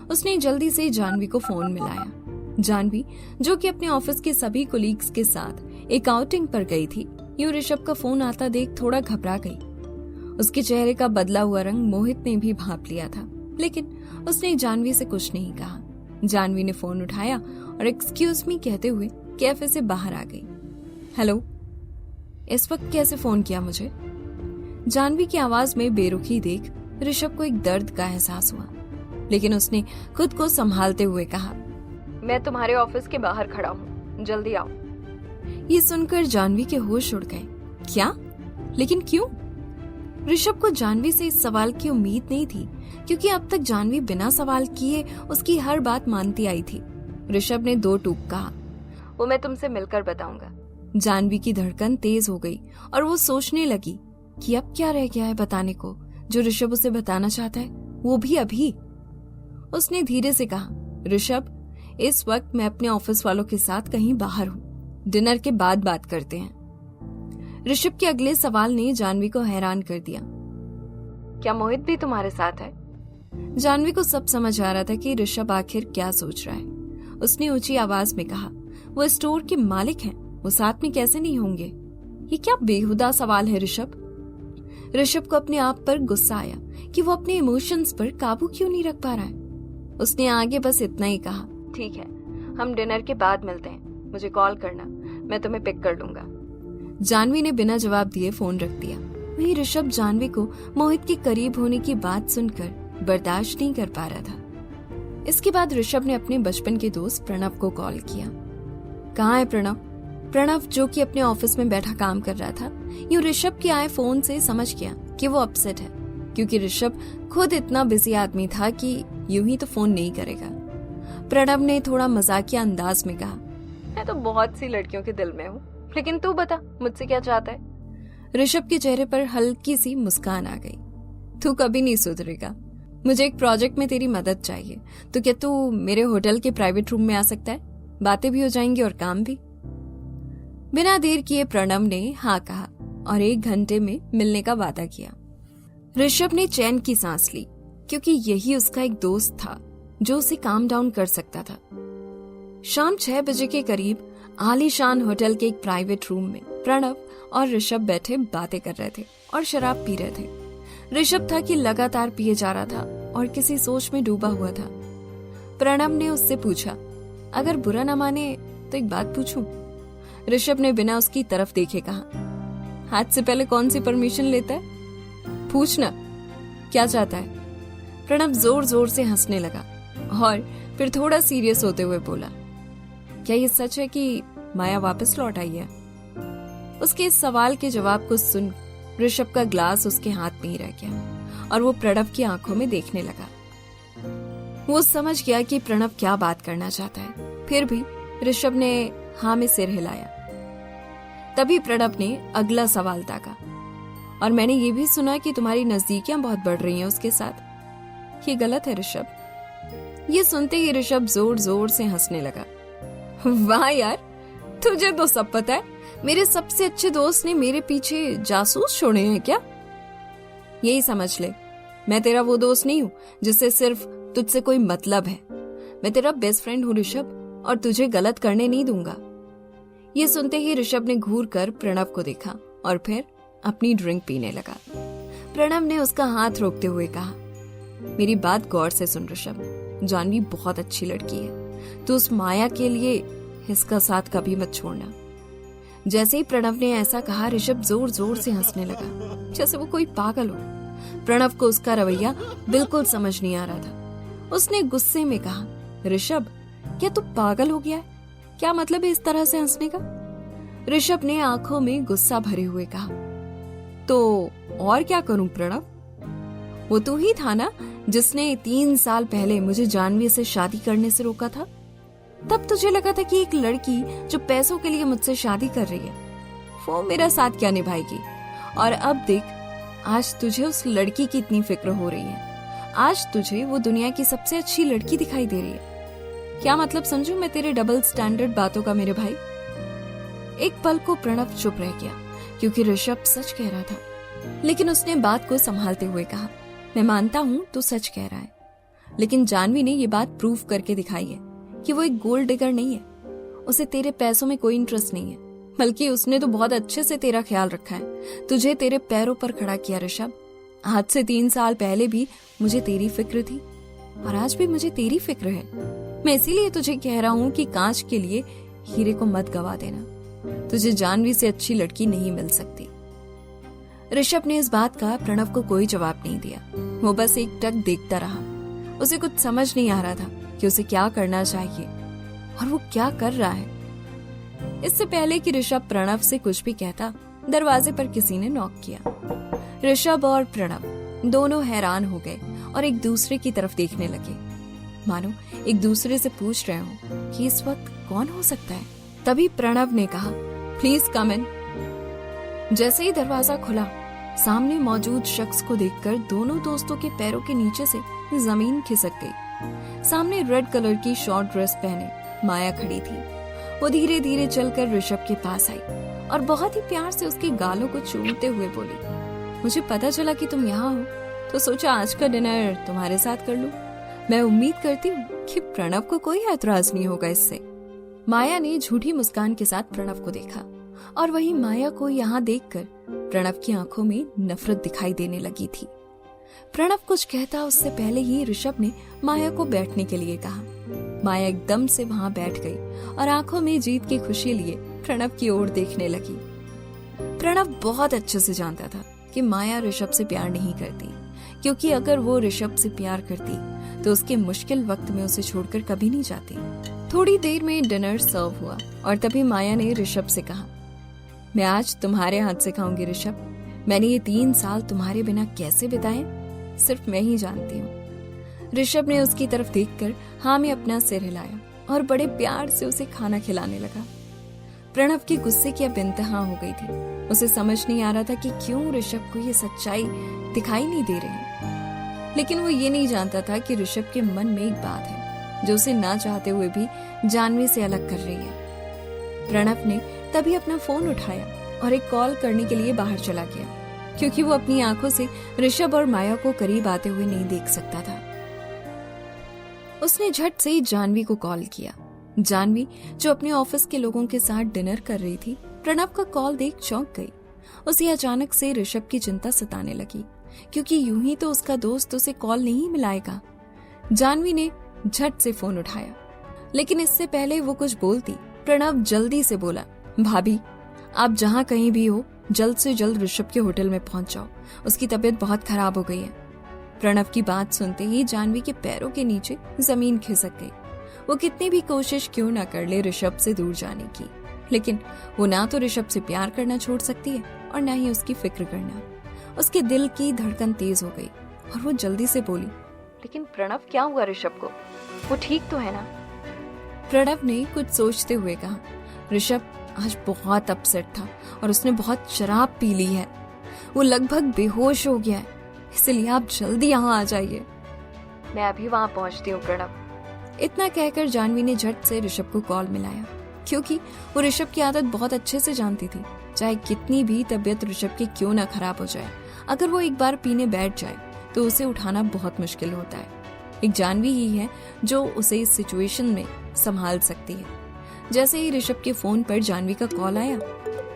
उसने जल्दी से जानवी को फोन मिलाया। जानवी, जो कि अपने ऑफिस के सभी कोलीग्स के साथ एक आउटिंग पर गई थी, यूं ऋषभ का फोन आता देख थोड़ा घबरा गई। उसके चेहरे का बदला हुआ रंग मोहित ने भी भांप लिया था, लेकिन उसने जानवी से कुछ नहीं कहा। जानवी ने फोन उठाया और एक्सक्यूज मी कहते हुए कैफे से बाहर आ गई। हेलो, इस वक्त कैसे फोन किया मुझे? जानवी की आवाज में बेरुखी देख ऋषभ को एक दर्द का एहसास हुआ, लेकिन उसने खुद को संभालते हुए कहा, मैं तुम्हारे ऑफिस के बाहर खड़ा हूँ, जल्दी आओ। ये सुनकर जानवी के होश उड़ गए। क्या? लेकिन क्यों? ऋषभ को जानवी से इस सवाल की उम्मीद नहीं थी, क्योंकि अब तक जानवी बिना सवाल किए उसकी हर बात मानती आई थी। ऋषभ ने 2 टूक कहा, वो मैं तुमसे मिलकर बताऊंगा। जानवी की धड़कन तेज हो गई और वो सोचने लगी कि अब क्या रह गया है बताने को जो ऋषभ उसे बताना चाहता है, वो भी अभी। उसने धीरे से कहा, ऋषभ, इस वक्त मैं अपने ऑफिस वालों के साथ कहीं बाहर हूँ, डिनर के बाद बात करते हैं। ऋषभ के अगले सवाल ने जानवी को हैरान कर दिया। क्या मोहित भी तुम्हारे साथ है? जानवी को सब समझ आ रहा था कि ऋषभ आखिर क्या सोच रहा है। उसने ऊंची आवाज में कहा, वो स्टोर के मालिक हैं, वो साथ में कैसे नहीं होंगे? ये क्या बेहुदा सवाल है ऋषभ? ऋषभ को अपने आप पर गुस्सा आया कि वो अपने इमोशंस पर काबू क्यों नहीं रख पा रहा है। उसने आगे बस इतना ही कहा, ठीक है, हम डिनर के बाद मिलते हैं, मुझे कॉल करना, मैं तुम्हें पिक कर लूंगा। जानवी ने बिना जवाब दिए फोन रख दिया। वहीं ऋषभ जानवी को मोहित के करीब होने की बात सुनकर बर्दाश्त नहीं कर पा रहा था। इसके बाद ऋषभ ने अपने बचपन के दोस्त प्रणव को कॉल किया। कहाँ है प्रणव? प्रणव, जो कि अपने ऑफिस में बैठा काम कर रहा था, यूं ऋषभ के आए फोन से समझ गया कि वो अपसेट है, क्योंकि ऋषभ खुद इतना बिजी आदमी था कि यूं ही तो फोन नहीं करेगा। प्रणव ने थोड़ा मजाकिया अंदाज में कहा, मैं तो बहुत सी लड़कियों के दिल में हूँ, लेकिन तू बता मुझसे क्या चाहता है? ऋषभ के चेहरे पर हल्की सी मुस्कान आ गई। तू कभी नहीं सुधरेगा। मुझे एक प्रोजेक्ट में तेरी मदद चाहिए, तो क्या तू मेरे होटल के प्राइवेट रूम में आ सकता है? बातें भी हो जाएंगी और काम भी। बिना देर किए प्रणव ने हाँ कहा और 1 घंटे में मिलने का वादा किया। ऋषभ ने चैन की सांस ली, क्योंकि यही उसका एक दोस्त था जो उसे काम डाउन कर सकता था। शाम 6 बजे के करीब आलीशान होटल के एक प्राइवेट रूम में प्रणव और ऋषभ बैठे बातें कर रहे थे और शराब पी रहे थे। ऋषभ था कि लगातार पिए जा रहा था और किसी सोच में डूबा हुआ था। प्रणव ने उससे पूछा, अगर बुरा ना माने तो एक बात पूछूं? ऋषभ ने बिना उसकी तरफ देखे कहा, हाथ से पहले कौन सी परमिशन लेता है? पूछना, क्या चाहता है? प्रणव जोर जोर से हंसने लगा और फिर थोड़ा सीरियस होते हुए बोला, क्या ये सच है कि माया वापस लौट आई है? उसके इस सवाल के जवाब को सुन ऋषभ का ग्लास उसके हाथ में ही रह गया और वो प्रणव की आंखों में देखने लगा। वो समझ गया कि प्रणव क्या बात करना चाहता है। फिर भी ऋषभ ने हाँ में सिर हिलाया। तभी प्रणव ने अगला सवाल ताका, और मैंने ये भी सुना कि तुम्हारी नजदीकियां बहुत बढ़ रही हैं उसके साथ। ये गलत है ऋषभ। ये सुनते ही ऋषभ जोर जोर से हंसने लगा। वाह यार, तुझे तो सब पता है। मेरे सबसे अच्छे दोस्त ने मेरे पीछे जासूस छोड़े हैं क्या? यही समझ ले, मैं तेरा वो दोस्त नहीं हूं जिससे सिर्फ तुझसे कोई मतलब है। मैं तेरा बेस्ट फ्रेंड हूं ऋषभ, और तुझे गलत करने नहीं दूंगा। ये सुनते ही ऋषभ ने घूर कर प्रणव को देखा और फिर अपनी ड्रिंक पीने लगा। प्रणव ने उसका हाथ रोकते हुए कहा, मेरी बात गौर से सुन ऋषभ, जानवी बहुत अच्छी लड़की है। तू उस माया के लिए इसका साथ कभी मत छोड़ना। जैसे ही प्रणव ने ऐसा कहा, ऋषभ जोर जोर से हंसने लगा जैसे वो कोई पागल हो। प्रणव को उसका रवैया बिल्कुल समझ नहीं आ रहा था। उसने गुस्से में कहा, ऋषभ, क्या तू पागल हो गया है? क्या मतलब है इस तरह से हंसने का? ऋषभ ने आंखों में गुस्सा भरे हुए कहा, तो और क्या करूं प्रणव? वो तू ही था ना जिसने 3 साल पहले मुझे जानवी से शादी करने से रोका था। तब तुझे लगा था कि एक लड़की जो पैसों के लिए मुझसे शादी कर रही है वो मेरा साथ क्या निभाएगी, और अब देख, आज तुझे उस लड़की की इतनी फिक्र हो रही है। आज तुझे वो दुनिया की सबसे अच्छी लड़की दिखाई दे रही है। क्या मतलब समझूं मैं तेरे डबल स्टैंडर्ड बातों का मेरे भाई? एक पल को प्रणव चुप रह गया क्योंकि ऋषभ सच कह रहा था, लेकिन उसने बात को संभालते हुए कहा, मैं मानता हूं तू सच कह रहा है, लेकिन जानवी ने ये बात प्रूव करके दिखाई है कि वो एक गोल्ड डिगर नहीं है। उसे तेरे पैसों में कोई इंटरेस्ट नहीं है, बल्कि उसने तो बहुत अच्छे से तेरा ख्याल रखा है, तुझे तेरे पैरों पर खड़ा किया ऋषभ। आज से 3 साल पहले भी मुझे तेरी फिक्र थी और आज भी मुझे तेरी फिक्र है। मैं इसीलिए तुझे कह रहा हूँ कि कांच के लिए हीरे को मत गवा देना। तुझे जानवी से अच्छी लड़की नहीं मिल सकती। ऋषभ ने इस बात का प्रणव को कोई जवाब नहीं दिया। वो बस एक टक देखता रहा। उसे कुछ समझ नहीं आ रहा था कि उसे क्या करना चाहिए और वो क्या कर रहा है। इससे पहले कि ऋषभ प्रणव से कुछ भी कहता, दरवाजे पर किसी ने नॉक किया। ऋषभ और प्रणव दोनों हैरान हो गए और एक दूसरे की तरफ देखने लगे, मानो एक दूसरे से पूछ रहे हो कि इस वक्त कौन हो सकता है। तभी प्रणव ने कहा, प्लीज कम इन। जैसे ही दरवाजा खुला, सामने मौजूद शख्स को देखकर दोनों दोस्तों के पैरों के नीचे से जमीन खिसक गई। सामने रेड कलर की शॉर्ट ड्रेस पहने माया खड़ी थी। वो धीरे धीरे चलकर ऋषभ के पास आई और बहुत ही प्यार से उसके गालों को चूमते हुए बोली, मुझे पता चला कि तुम यहाँ हो तो सोचा आज का डिनर तुम्हारे साथ कर लूं। मैं उम्मीद करती हूँ कि प्रणव को कोई ऐतराज नहीं होगा इससे। माया ने झूठी मुस्कान के साथ प्रणव को देखा और वही माया को यहाँ देखकर प्रणव की आंखों में नफरत दिखाई देने लगी थी। प्रणव कुछ कहता उससे पहले ही ऋषभ ने माया को बैठने के लिए कहा। माया एकदम से वहां बैठ गई और आंखों में जीत की खुशी लिए प्रणव की ओर देखने लगी। प्रणव बहुत अच्छे से जानता था कि माया ऋषभ से प्यार नहीं करती, क्योंकि अगर वो ऋषभ से प्यार करती तो उसके मुश्किल वक्त में उसे छोड़कर कभी नहीं जाती। थोड़ी देर में डिनर सर्व हुआ और तभी माया ने ऋषभ से कहा, मैं आज तुम्हारे हाथ से खाऊंगी ऋषभ। मैंने ये 3 साल तुम्हारे बिना कैसे बिताए सिर्फ मैं ही जानती हूँ। ऋषभ ने उसकी तरफ देखकर हाँ में अपना सिर हिलाया और बड़े प्यार से उसे खाना खिलाने लगा। प्रणव के गुस्से की अब इंतहा हो गई थी। उसे समझ नहीं आ रहा था कि क्यों ऋषभ को ये सच्चाई दिखाई नहीं दे रही, लेकिन वो ये नहीं जानता था कि ऋषभ के मन में एक बात है जो उसे ना चाहते हुए भी जानवी से अलग कर रही है। प्रणव ने तभी अपना फोन उठाया और एक कॉल करने के लिए बाहर चला गया, क्योंकि वो अपनी आंखों से ऋषभ और माया को करीब आते हुए नहीं देख सकता था। उसने झट से ही जानवी को कॉल किया। जानवी जो अपने ऑफिस के लोगों के साथ डिनर कर रही थी, प्रणव का कॉल देख चौंक गई उसे अचानक से ऋषभ की चिंता सताने लगी, क्योंकि यूं ही तो उसका दोस्त उसे कॉल नहीं मिलाएगा। जानवी ने झट से फोन उठाया, लेकिन इससे पहले वो कुछ बोलती प्रणव जल्दी से बोला, भाभी आप जहाँ कहीं भी हो जल्द से जल्द ऋषभ के होटल में पहुंच जाओ, उसकी तबीयत बहुत खराब हो गई है। प्रणव की बात सुनते ही जानवी के पैरों के नीचे जमीन खिसक गई। वो कितनी भी कोशिश क्यों ना कर ले ऋषभ से दूर जाने की, लेकिन वो ना तो ऋषभ से प्यार करना छोड़ सकती है और ना ही उसकी फिक्र करना। उसके दिल की धड़कन तेज हो गई और वो जल्दी से बोली, लेकिन प्रणव क्या हुआ ऋषभ को, वो ठीक तो है ना? प्रणव ने कुछ सोचते हुए कहा, ऋषभ आज बहुत अपसेट था और उसने बहुत शराब पी ली है। वो लगभग बेहोश हो गया है, इसलिए आप जल्दी यहाँ आ जाइए। मैं अभी वहाँ पहुँचती हूँ प्रणव। इतना कहकर जानवी ने झट से ऋषभ को कॉल मिलाया, क्योंकि वो ऋषभ की आदत बहुत अच्छे से जानती थी। चाहे कितनी भी तबीयत ऋषभ की क्यों ना खराब हो जाए, अगर वो एक बार पीने बैठ जाए तो उसे उठाना बहुत मुश्किल होता है। एक जानवी ही है जो उसे इस सिचुएशन में संभाल सकती है। जैसे ही ऋषभ के फोन पर जानवी का कॉल आया,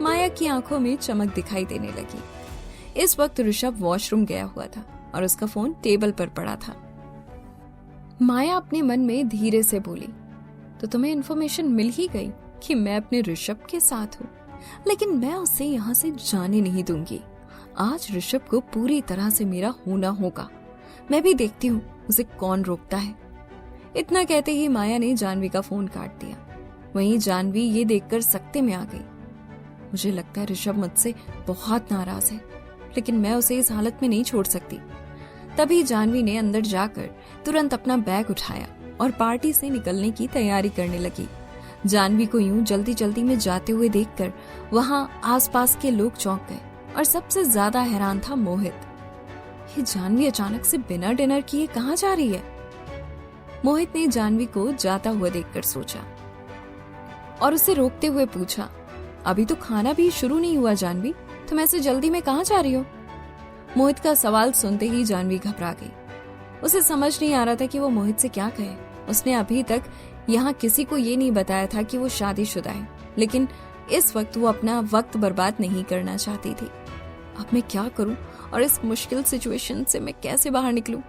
माया की आंखों में चमक दिखाई देने लगी। इस वक्त ऋषभ वॉशरूम गया हुआ था और उसका फोन टेबल पर पड़ा था। माया अपने मन में धीरे से बोली, तो तुम्हें इन्फॉर्मेशन मिल ही गई कि मैं अपने ऋषभ के साथ हूँ, लेकिन मैं उसे यहाँ से जाने नहीं दूंगी। आज ऋषभ को पूरी तरह से मेरा होना होगा। मैं भी देखती हूँ उसे कौन रोकता है। इतना कहते ही माया ने जानवी का फोन काट दिया। वहीं जानवी ये देखकर सकते में आ गई। मुझे लगता है ऋषभ मुझसे बहुत नाराज है, लेकिन मैं उसे इस हालत में नहीं छोड़ सकती। तभी जानवी ने अंदर जाकर तुरंत अपना बैग उठाया और पार्टी से निकलने की तैयारी करने लगी। जानवी को यूं जल्दी जल्दी में जाते हुए देखकर वहां आसपास के लोग चौंक गए और सबसे ज्यादा हैरान था मोहित। ये जानवी अचानक से बिना डिनर किए कहाँ जा रही है? मोहित ने जानवी को जाता हुआ देखकर सोचा और उसे रोकते हुए पूछा, अभी तो खाना भी शुरू नहीं हुआ जानवी, तुम ऐसे जल्दी में कहाँ जा रही हो? मोहित का सवाल सुनते ही जानवी घबरा गई। उसे समझ नहीं आ रहा था कि वो मोहित से क्या कहे। उसने अभी तक यहाँ किसी को ये नहीं बताया था कि वो शादीशुदा है, लेकिन इस वक्त वो अपना वक्त बर्बाद नहीं करना चाहती थी। अब मैं क्या करूं और इस मुश्किल सिचुएशन से मैं कैसे बाहर निकलूं?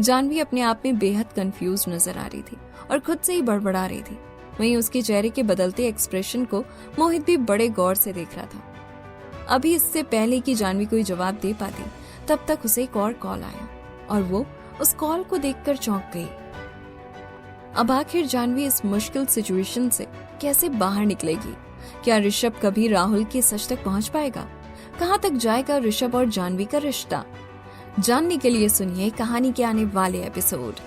जानवी अपने आप में बेहद कंफ्यूज नजर आ रही थी और खुद से ही बड़बड़ा रही थी। वहीं उसके चेहरे के बदलते एक्सप्रेशन को मोहित भी बड़े गौर से देख रहा था। अभी इससे पहले कि जानवी कोई जवाब दे पाती, तब तक उसे एक और कॉल आया और वो उस कॉल को देखकर चौंक गई। अब आखिर जानवी इस मुश्किल सिचुएशन से कैसे बाहर निकलेगी? क्या ऋषभ कभी राहुल के सच तक पहुंच पाएगा? कहां तक जाएगा ऋषभ और जानवी का रिश्ता? जानने के लिए सुनिए कहानी के आने वाले एपिसोड।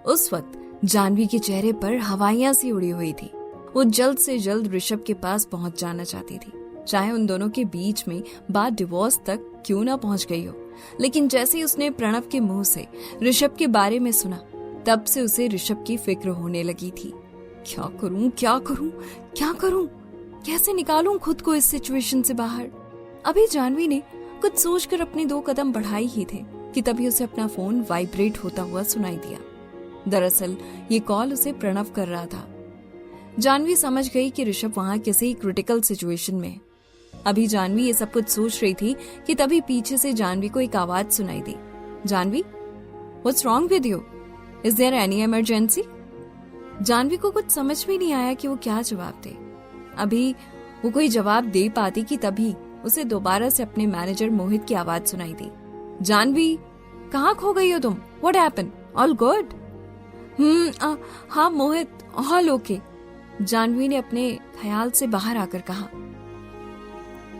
उस वक्त जानवी के चेहरे पर हवाइयां सी उड़ी हुई थी। वो जल्द से जल्द ऋषभ के पास पहुंच जाना चाहती थी, चाहे उन दोनों के बीच में बात डिवोर्स तक क्यों ना पहुंच गई हो। लेकिन जैसे ही उसने प्रणव के मुंह से ऋषभ के बारे में सुना, तब से उसे ऋषभ की फिक्र होने लगी थी। क्या करूं, क्या करूं, क्या करूं? कैसे निकालूं खुद को इस सिचुएशन से बाहर? अभी जानवी ने कुछ सोचकर अपने 2 कदम बढ़ाए ही थे कि तभी उसे अपना फोन वाइब्रेट होता हुआ सुनाई दिया। दरअसल ये कॉल उसे प्रणव कर रहा था। जानवी समझ गई कि ऋषभ वहां किसी क्रिटिकल सिचुएशन में है। अभी जानवी ये सब कुछ सोच रही थी कि तभी पीछे से जानवी को एक आवाज सुनाई दी, Jahnavi, what's wrong with you? Is there any emergency? Jahnavi को कुछ समझ में नहीं आया कि वो क्या जवाब दे। अभी वो कोई जवाब दे पाती कि तभी उसे दोबारा से अपने मैनेजर मोहित की आवाज सुनाई दी, जानवी, कहाँ खो गई हो तुम? What happened? All good? हाँ मोहित, ऑल ओके, जानवी ने अपने ख्याल से बाहर आकर कहा।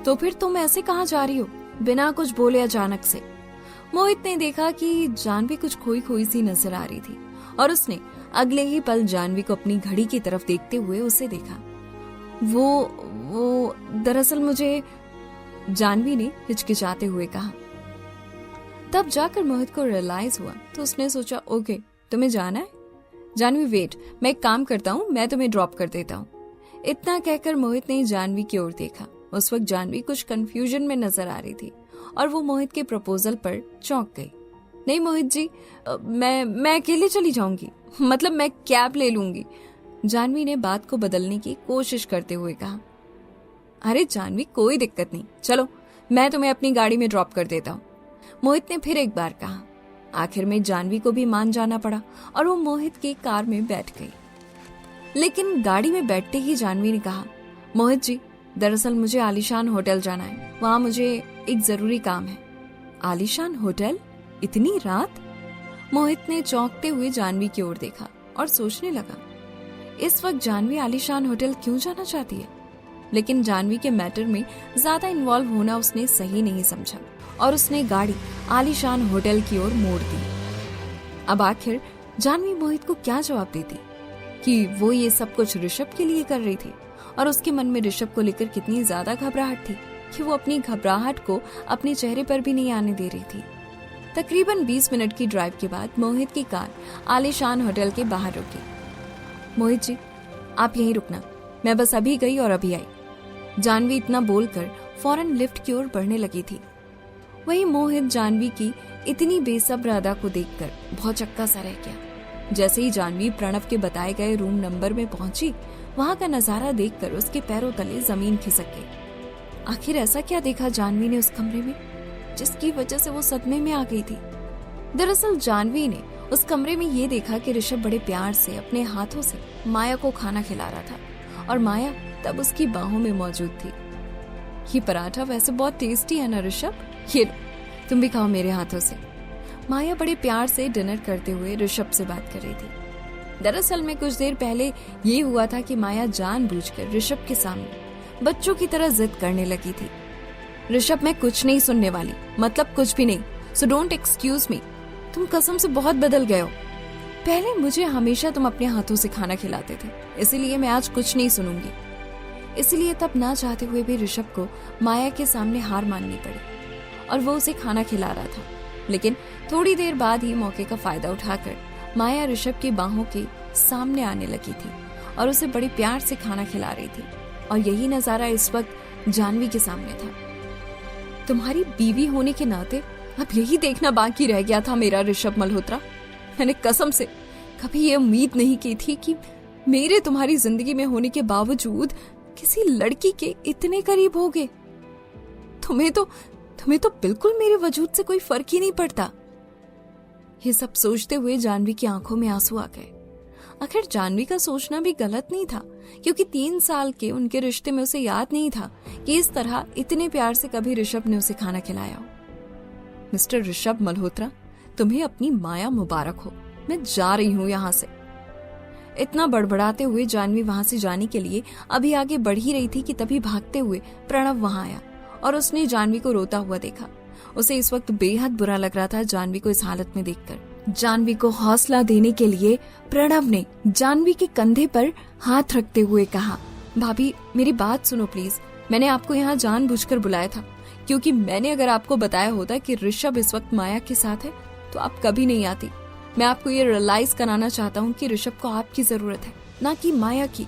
तो फिर तुम ऐसे कहाँ जा रही हो बिना कुछ बोले अचानक से? मोहित ने देखा कि जानवी कुछ खोई खोई सी नजर आ रही थी और उसने अगले ही पल जानवी को अपनी घड़ी की तरफ देखते हुए उसे देखा। वो दरअसल मुझे, जानवी ने हिचकिचाते हुए कहा। तब जाकर मोहित को रियलाइज हुआ तो उसने सोचा, ओके तुम्हें जाना है? जानवी वेट, मैं एक काम करता हूँ, मैं तुम्हें ड्रॉप कर देता हूँ। इतना कहकर मोहित ने जानवी की ओर देखा। उस वक्त जानवी कुछ कंफ्यूजन में नजर आ रही थी और वो मोहित के प्रपोजल पर चौंक गई। नहीं मोहित जी, मैं अकेले चली जाऊंगी, मतलब मैं कैब ले लूंगी। जानवी ने बात को बदलने की कोशिश करते हुए कहा। अरे जानवी, कोई दिक्कत नहीं, चलो मैं तुम्हें अपनी गाड़ी में ड्रॉप कर देता हूँ, मोहित ने फिर एक बार कहा। आखिर में जानवी को भी मान जाना पड़ा और वो मोहित की कार में बैठ गई। लेकिन गाड़ी में बैठते ही जानवी ने कहा, मोहित जी, दरअसल मुझे आलीशान होटल जाना है, वहां मुझे एक जरूरी काम है। आलीशान होटल? इतनी रात? मोहित ने चौंकते हुए जानवी की ओर देखा और सोचने लगा, इस वक्त जानवी आलीशान होटल क्यों जाना चाहती है। लेकिन जानवी के मैटर में ज्यादा इन्वॉल्व होना उसने सही नहीं समझा और उसने गाड़ी आलीशान होटल की ओर मोड़ दी। अब आखिर जानवी मोहित को क्या जवाब देती कि वो ये सब कुछ ऋषभ के लिए कर रही थी और उसके मन में ऋषभ को लेकर कितनी ज्यादा घबराहट थी कि वो अपनी घबराहट को अपने चेहरे पर भी नहीं आने दे रही थी। तकरीबन 20 मिनट की ड्राइव के बाद मोहित की कार आलीशान होटल के बाहर रुकी। मोहित जी, आप यहीं रुकना, मैं बस अभी गई और अभी आई। जानवी इतना बोलकर फौरन लिफ्ट की ओर बढ़ने लगी थी। वहीं मोहित जानवी की इतनी बेसब्र अदा को देखकर बहुत चक्का सा रह गया। जैसे ही जानवी प्रणव के बताए गए रूम नंबर में पहुंची, वहां का नजारा देखकर उसके पैरों तले जमीन खिसक गई। आखिर ऐसा क्या देखा जानवी ने उस कमरे में जिसकी वजह से वो सदमे में आ गई थी। दरअसल जानवी ने उस कमरे में ये देखा कि ऋषभ बड़े प्यार से अपने हाथों से माया को खाना खिला रहा था और माया तब उसकी बाहों में मौजूद थी। ये पराठा वैसे बहुत टेस्टी है ना ऋषभ, ये लो, तुम भी खाओ मेरे हाथों से। माया बड़े प्यार से डिनर करते हुए ऋषभ से बात कर रही थी। दरअसल में कुछ देर पहले ये हुआ था कि माया जानबूझकर ऋषभ के सामने बच्चों की तरह जिद करने लगी थी। ऋषभ, मैं कुछ नहीं सुनने वाली, मतलब कुछ भी नहीं, सो डोंट एक्सक्यूज मी। तुम कसम से बहुत बदल गए हो। पहले मुझे हमेशा तुम अपने हाथों से खाना खिलाते थे, इसीलिए मैं आज कुछ नहीं सुनूंगी। इसलिए तब ना चाहते हुए भी ऋषभ को माया के सामने हार माननी पड़ी और वो उसे खाना खिला रहा था। लेकिन थोड़ी देर बाद ही मौके का फायदा उठाकर माया ऋषभ की बाहों के सामने आने लगी थी और उसे बड़ी प्यार से खाना खिला रही थी। और यही नजारा इस वक्त जानवी के सामने था। तुम्हारी बीवी होने के नाते अब यही देखना बाकी रह गया था मेरा ऋषभ मल्होत्रा। मैंने कसम से कभी ये उम्मीद नहीं की थी कि मेरे तुम्हारी जिंदगी में होने के बावजूद किसी लड़की के इतने करीब होगे। तुम्हें तो बिल्कुल मेरे वजूद से कोई फर्क ही नहीं पड़ता। ये सब सोचते हुए जानवी की आंखों में आंसू आ गए। आखिर जानवी का सोचना भी गलत नहीं था, क्योंकि 3 साल के उनके रिश्ते में उसे याद नहीं था कि इस तरह इतने प्यार से कभी ऋषभ ने उसे खाना खिलाया हो। मिस्टर ऋषभ मल्होत्रा, तुम्हें अपनी माया मुबारक हो, मैं जा रही हूँ यहाँ से। इतना बड़बड़ाते हुए जानवी वहां से जाने के लिए अभी आगे बढ़ ही रही थी कि तभी भागते हुए प्रणव वहां आया और उसने जानवी को रोता हुआ देखा। उसे इस वक्त बेहद बुरा लग रहा था जानवी को इस हालत में देखकर। जानवी को हौसला देने के लिए प्रणव ने जानवी के कंधे पर हाथ रखते हुए कहा, भाभी मेरी बात सुनो प्लीज, मैंने आपको यहाँ जानबूझकर बुलाया था, क्योंकि मैंने अगर आपको बताया होता कि ऋषभ इस वक्त माया के साथ है तो आप कभी नहीं आती। मैं आपको ये रियलाइज कराना चाहता हूँ कि ऋषभ को आपकी जरूरत है, ना कि माया की।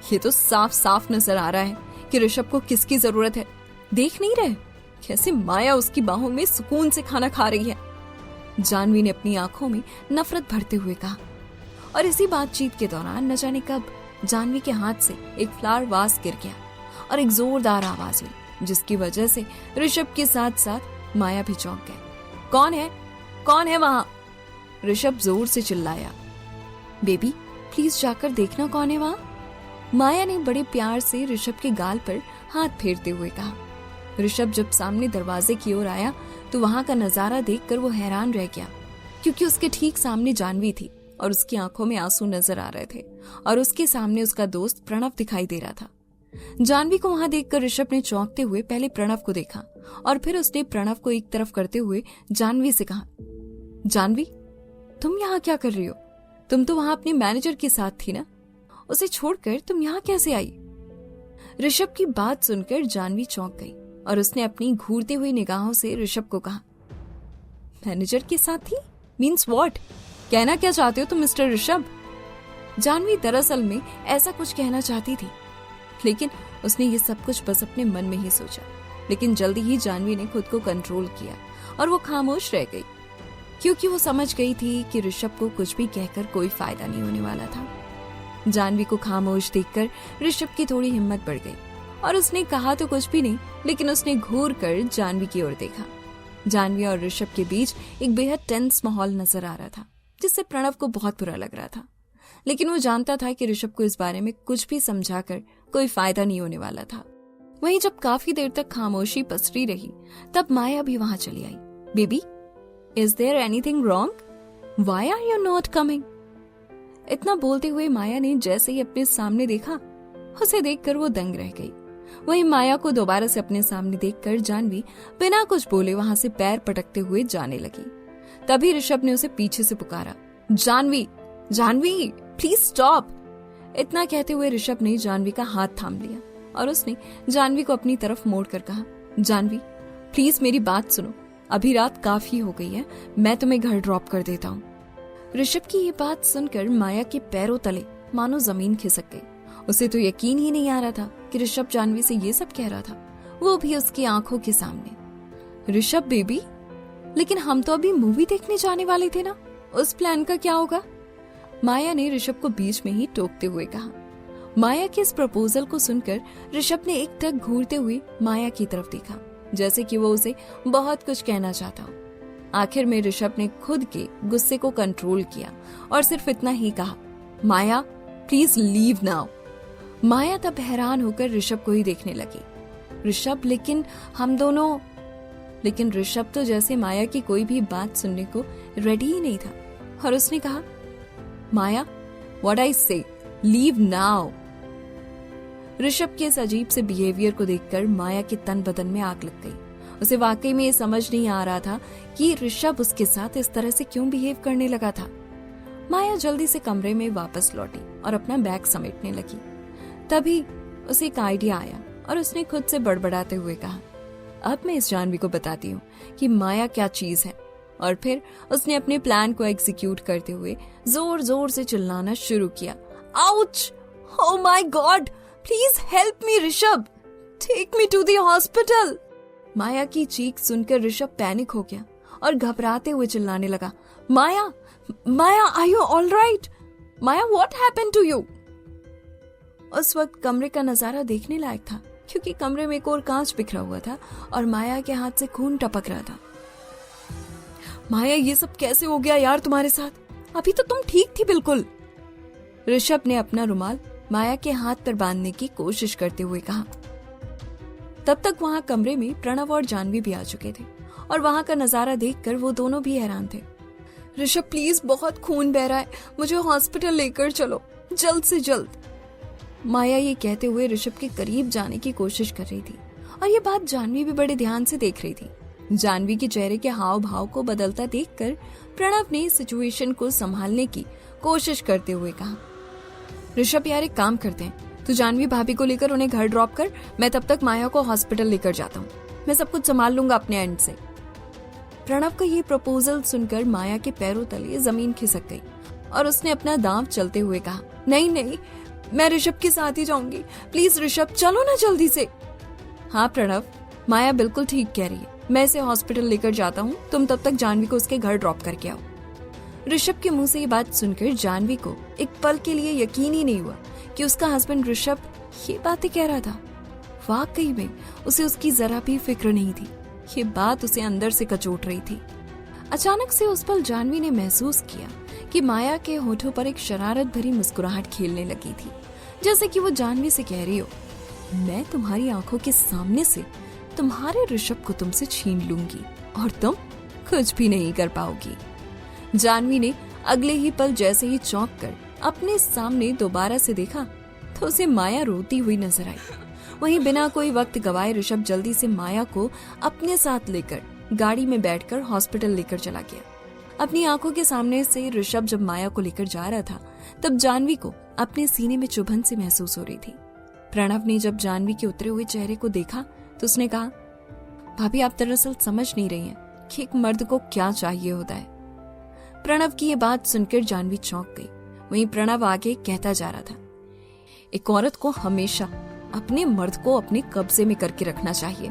ये तो साफ साफ नजर आ रहा है कि ऋषभ को किसकी जरूरत है। देख नहीं रहे कैसे माया उसकी बाहों में सुकून से खाना खा रही है। जानवी ने अपनी आंखों में नफरत भरते हुए कहा। और इसी बातचीत के दौरान न जाने कब जानवी के हाथ से एक फ्लावर वास गिर गया और एक जोरदार आवाज हुई, जिसकी वजह से ऋषभ के साथ साथ माया भी चौंक गए। कौन है वहां? ऋषभ जोर से चिल्लाया। बेबी प्लीज जाकर देखना कौन है वहां। माया ने बड़े प्यार से ऋषभ के गाल पर हाथ फेरते हुए कहा। ऋषभ जब सामने दरवाजे की ओर आया तो वहां का नजारा देखकर वो हैरान रह गया, क्योंकि उसके ठीक सामने जानवी थी और उसकी आंखों में आंसू नजर आ रहे थे और उसके सामने उसका दोस्त प्रणव दिखाई दे रहा था। जानवी को वहां देखकर ऋषभ ने चौंकते हुए पहले प्रणव को देखा और फिर उसने प्रणव को एक तरफ करते हुए जानवी से कहा, जानवी तुम यहाँ क्या कर रही हो? तुम तो वहां अपने मैनेजर के साथ थी ना, उसे छोड़कर तुम यहाँ कैसे आई? ऋषभ की बात सुनकर जानवी चौंक गई और उसने अपनी घूरती हुई निगाहों से ऋषभ को कहा, मैनेजर के साथ थी? Means what? कहना क्या चाहते हो तुम मिस्टर ऋषभ? जानवी दरअसल में ऐसा कुछ कहना चाहती थी, लेकिन उसने ये सब कुछ बस अपने मन में ही सोचा। लेकिन जल्दी ही जानवी ने खुद को कंट्रोल किया और वो खामोश रह गई। क्योंकि वो समझ गई थी कि ऋषभ को कुछ भी कहकर कोई फायदा नहीं होने वाला था। जानवी को खामोश देखकर ऋषभ की थोड़ी हिम्मत बढ़ गई और उसने कहा तो कुछ भी नहीं, लेकिन उसने घूर कर जानवी की ओर देखा। जानवी और ऋषभ के बीच एक बेहद टेंस माहौल नजर आ रहा था, जिससे प्रणव को बहुत बुरा लग रहा था। लेकिन वो जानता था कि ऋषभ को इस बारे में कुछ भी समझाकर कोई फायदा नहीं होने वाला था। वहीं जब काफी देर तक खामोशी पसरी रही, तब माया भी वहां चली आई। Baby, is there anything wrong? Why are you not coming? इतना बोलते हुए माया ने जैसे ही अपने सामने देखा, उसे देखकर वो दंग रह गई। वहीं माया को दोबारा से अपने सामने देखकर जानवी बिना कुछ बोले वहां से पैर पटकते हुए जाने लगी। तभी ऋषभ ने उसे पीछे से पुकारा, जानवी, जानवी, प्लीज स्टॉप। इतना कहते हुए ऋषभ ने जानवी का हाथ थाम लिया और उसने जानवी को अपनी तरफ मोड़कर कहा, जानवी, प्लीज मेरी बात सुनो। अभी रात काफी हो गई है, मैं तुम्हें घर ड्रॉप कर देता हूँ। ऋषभ की ये बात सुनकर माया के पैरों तले मानो जमीन खिसक गई। उसे तो यकीन ही नहीं आ रहा था कि ऋषभ जानवी से ये सब कह रहा था, वो भी उसकी आंखों के सामने। ऋषभ बेबी, लेकिन हम तो अभी मूवी देखने जाने वाले थे ना, उस प्लान का क्या होगा? माया ने ऋषभ को बीच में ही टोकते हुए कहा। माया के इस प्रपोजल को सुनकर ऋषभ ने एक टक घूरते हुए माया की तरफ देखा, जैसे कि वो उसे बहुत कुछ कहना चाहता हो। आखिर में ऋषभ ने खुद के गुस्से को कंट्रोल किया और सिर्फ इतना ही कहा, माया, प्लीज लीव नाउ। माया तब हैरान होकर ऋषभ को ही देखने लगी। ऋषभ, लेकिन हम दोनों। लेकिन ऋषभ तो जैसे माया की कोई भी बात सुनने को रेडी ही नहीं था और उसने कहा, माया, व्हाट आई से, लीव नाउ। ऋषभ के इस अजीब से बिहेवियर को देखकर माया के तन बदन में आग लग गई। उसे वाकई में ये समझ नहीं आ रहा था कि ऋषभ उसके साथ इस तरह से क्यों बिहेव करने लगा था। माया जल्दी से कमरे में वापस लौटी और अपना बैग समेटने लगी। तभी उसे एक आइडिया आया और उसने खुद से बड़बड़ाते हुए कहा, अब मैं इस जानवी को बताती हूँ कि माया क्या चीज है। और फिर उसने अपने प्लान को एग्जीक्यूट करते हुए जोर जोर से चिल्लाना शुरू किया, ouch! Oh my God! Please help me Rishabh! Take me to the hospital! Maya की चीख सुनकर ऋषभ पैनिक हो गया और घबराते हुए चिल्लाने लगा, Maya, Maya, are you all right? Maya, what happened to you? उस वक्त कमरे का नजारा देखने लायक था, क्योंकि कमरे में एक और कांच बिखरा हुआ था और माया के हाथ से खून टपक रहा था। माया, ये सब कैसे हो गया यार तुम्हारे साथ? अभी तो तुम ठीक थी बिल्कुल। ऋषभ ने अपना रुमाल माया के हाथ पर बांधने की कोशिश करते हुए कहा। तब तक वहां कमरे में प्रणव और जानवी भी आ चुके थे और वहां का नजारा देखकर वो दोनों भी हैरान थे। ऋषभ, प्लीज, बहुत खून बह रहा है, मुझे हॉस्पिटल लेकर चलो, जल्द से जल्द। माया ये कहते हुए ऋषभ के करीब जाने की कोशिश कर रही थी और ये बात जानवी भी बड़े ध्यान से देख रही थी। जानवी के चेहरे के हाव भाव को बदलता देखकर प्रणव ने सिचुएशन को संभालने की कोशिश करते हुए कहा, ऋषभ यार, एक काम करते हैं, तू जानवी भाभी को लेकर उन्हें घर ड्रॉप कर, मैं तब तक माया को हॉस्पिटल लेकर जाता हूँ, मैं सब कुछ संभाल लूंगा अपने एंड से। प्रणव का ये प्रपोजल सुनकर माया के पैरों तले जमीन खिसक गई और उसने अपना दांव चलते हुए कहा, नहीं नहीं, मैं ऋषभ के साथ ही जाऊंगी, प्लीज ऋषभ, चलो ना जल्दी से। हाँ प्रणव, माया बिल्कुल ठीक कह रही है, मैं इसे हॉस्पिटल लेकर जाता हूँ, तुम तब तक जानवी को उसके घर ड्रॉप करके आओ। ऋषभ के मुंह से ये बात सुनकर जानवी को एक पल के लिए यकीन ही नहीं हुआ कि उसका हस्बैंड ऋषभ ये बातें कह रहा था। वाकई में उसे उसकी जरा भी फिक्र नहीं थी, ये बात उसे अंदर से कचोट रही थी। अचानक से उस पल जानवी ने महसूस किया कि माया के होठों पर एक शरारत भरी मुस्कुराहट खेलने लगी थी, जैसे कि वो जानवी से कह रही हो, मैं तुम्हारी आंखों के सामने से तुम्हारे ऋषभ को तुमसे छीन लूंगी और तुम कुछ भी नहीं कर पाओगी। जानवी ने अगले ही पल जैसे ही चौंक कर अपने सामने दोबारा से देखा तो उसे माया रोती हुई नजर आई। वहीं बिना कोई वक्त गवाए ऋषभ जल्दी से माया को अपने साथ लेकर गाड़ी में बैठकर हॉस्पिटल लेकर चला गया। अपनी आंखों के सामने से ऋषभ जब माया को लेकर जा रहा था, तब जानवी को अपने सीने में चुभन से महसूस हो रही थी। प्रणव ने जब जानवी के उतरे हुए चेहरे को देखा तो उसने कहा, भाभी, आप दरअसल समझ नहीं रही हैं कि एक मर्द को क्या चाहिए होता है। प्रणव की ये बात सुनकर जानवी चौंक गई। वहीं प्रणव आगे कहता जा रहा था, एक औरत को हमेशा अपने मर्द को अपने कब्जे में करके रखना चाहिए।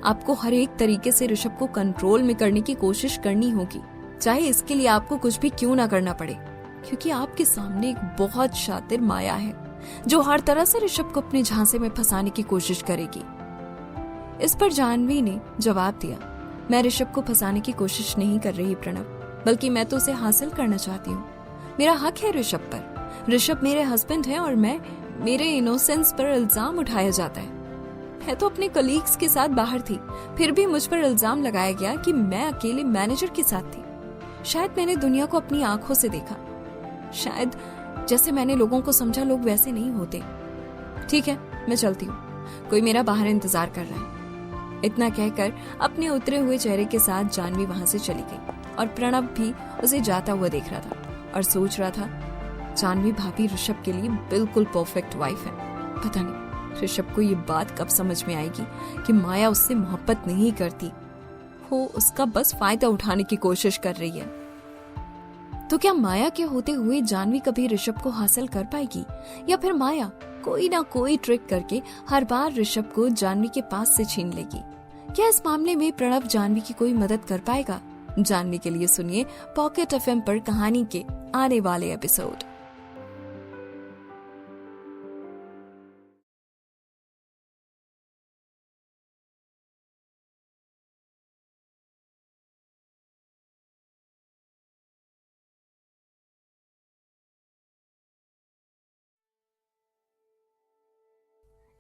आपको हर एक तरीके से ऋषभ को कंट्रोल में करने की कोशिश करनी होगी, चाहे इसके लिए आपको कुछ भी क्यों ना करना पड़े, क्योंकि आपके सामने एक बहुत शातिर माया है जो हर तरह से ऋषभ को अपने झांसे में फंसाने की कोशिश करेगी। इस पर जानवी ने जवाब दिया, मैं ऋषभ को फंसाने की कोशिश नहीं कर रही प्रणव, बल्कि मैं तो उसे हासिल करना चाहती हूँ। मेरा हक है ऋषभ पर। ऋषभ मेरे हस्बैंड है और मेरे इनोसेंस पर इल्जाम उठाया जाता है। मैं तो अपने कलीग्स के साथ बाहर थी, फिर भी मुझ पर इल्जाम लगाया गया कि मैं अकेले मैनेजर के साथ थी। शायद मैंने दुनिया को अपनी आंखों से देखा, शायद जैसे मैंने लोगों को समझा लोग वैसे नहीं होते। ठीक है, मैं चलती हूँ, कोई मेरा बाहर इंतजार कर रहा है। इतना कहकर अपने उतरे हुए चेहरे के साथ जानवी वहां से चली गई और प्रणव भी उसे जाता हुआ देख रहा था और सोच रहा था, जानवी भाभी ऋषभ के लिए बिल्कुल परफेक्ट वाइफ है। पता नहीं ऋषभ को ये बात कब समझ में आएगी कि माया उससे मोहब्बत नहीं करती, वो उसका बस फायदा उठाने की कोशिश कर रही है। तो क्या माया के होते हुए जानवी कभी ऋषभ को हासिल कर पाएगी, या फिर माया कोई ना कोई ट्रिक करके हर बार ऋषभ को जानवी के पास से छीन लेगी? क्या इस मामले में प्रणव जानवी की कोई मदद कर पाएगा? जानने के लिए सुनिए पॉकेट एफएम पर कहानी के आने वाले एपिसोड।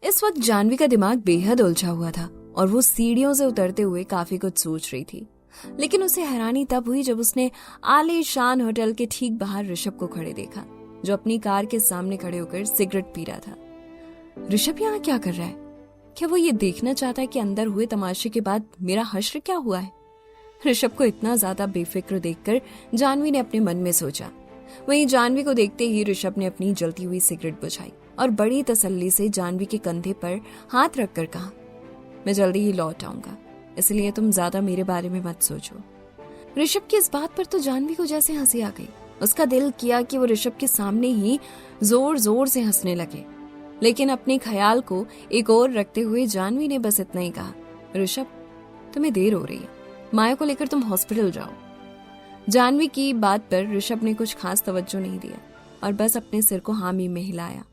इस वक्त जानवी का दिमाग बेहद उलझा हुआ था और वो सीढ़ियों से उतरते हुए काफी कुछ सोच रही थी। लेकिन उसे हैरानी तब हुई जब उसने आलीशान होटल के ठीक बाहर ऋषभ को खड़े देखा, जो अपनी कार के सामने खड़े होकर सिगरेट पी रहा था। ऋषभ यहाँ क्या कर रहा है? क्या वो ये देखना चाहता है कि अंदर हुए तमाशे के बाद मेरा हश्र क्या हुआ है? ऋषभ को इतना ज्यादा बेफिक्र देखकर जानवी ने अपने मन में सोचा। वहीं जानवी को देखते ही ऋषभ ने अपनी जलती हुई सिगरेट बुझाई और बड़ी तसल्ली से जानवी के कंधे पर हाथ रखकर कहा, मैं जल्दी ही लौट आऊंगा, इसलिए तुम ज्यादा मेरे बारे में मत सोचो। ऋषभ की इस बात पर तो जानवी को जैसे हंसी आ गई। उसका दिल किया कि वो ऋषभ के सामने ही जोर जोर से हंसने लगे, लेकिन अपने ख्याल को एक और रखते हुए जानवी ने बस इतना ही कहा, ऋषभ तुम्हें देर हो रही है, माया को लेकर तुम हॉस्पिटल जाओ। जानवी की बात पर ऋषभ ने कुछ खास तवज्जो नहीं दिया और बस अपने सिर को हामी में हिलाया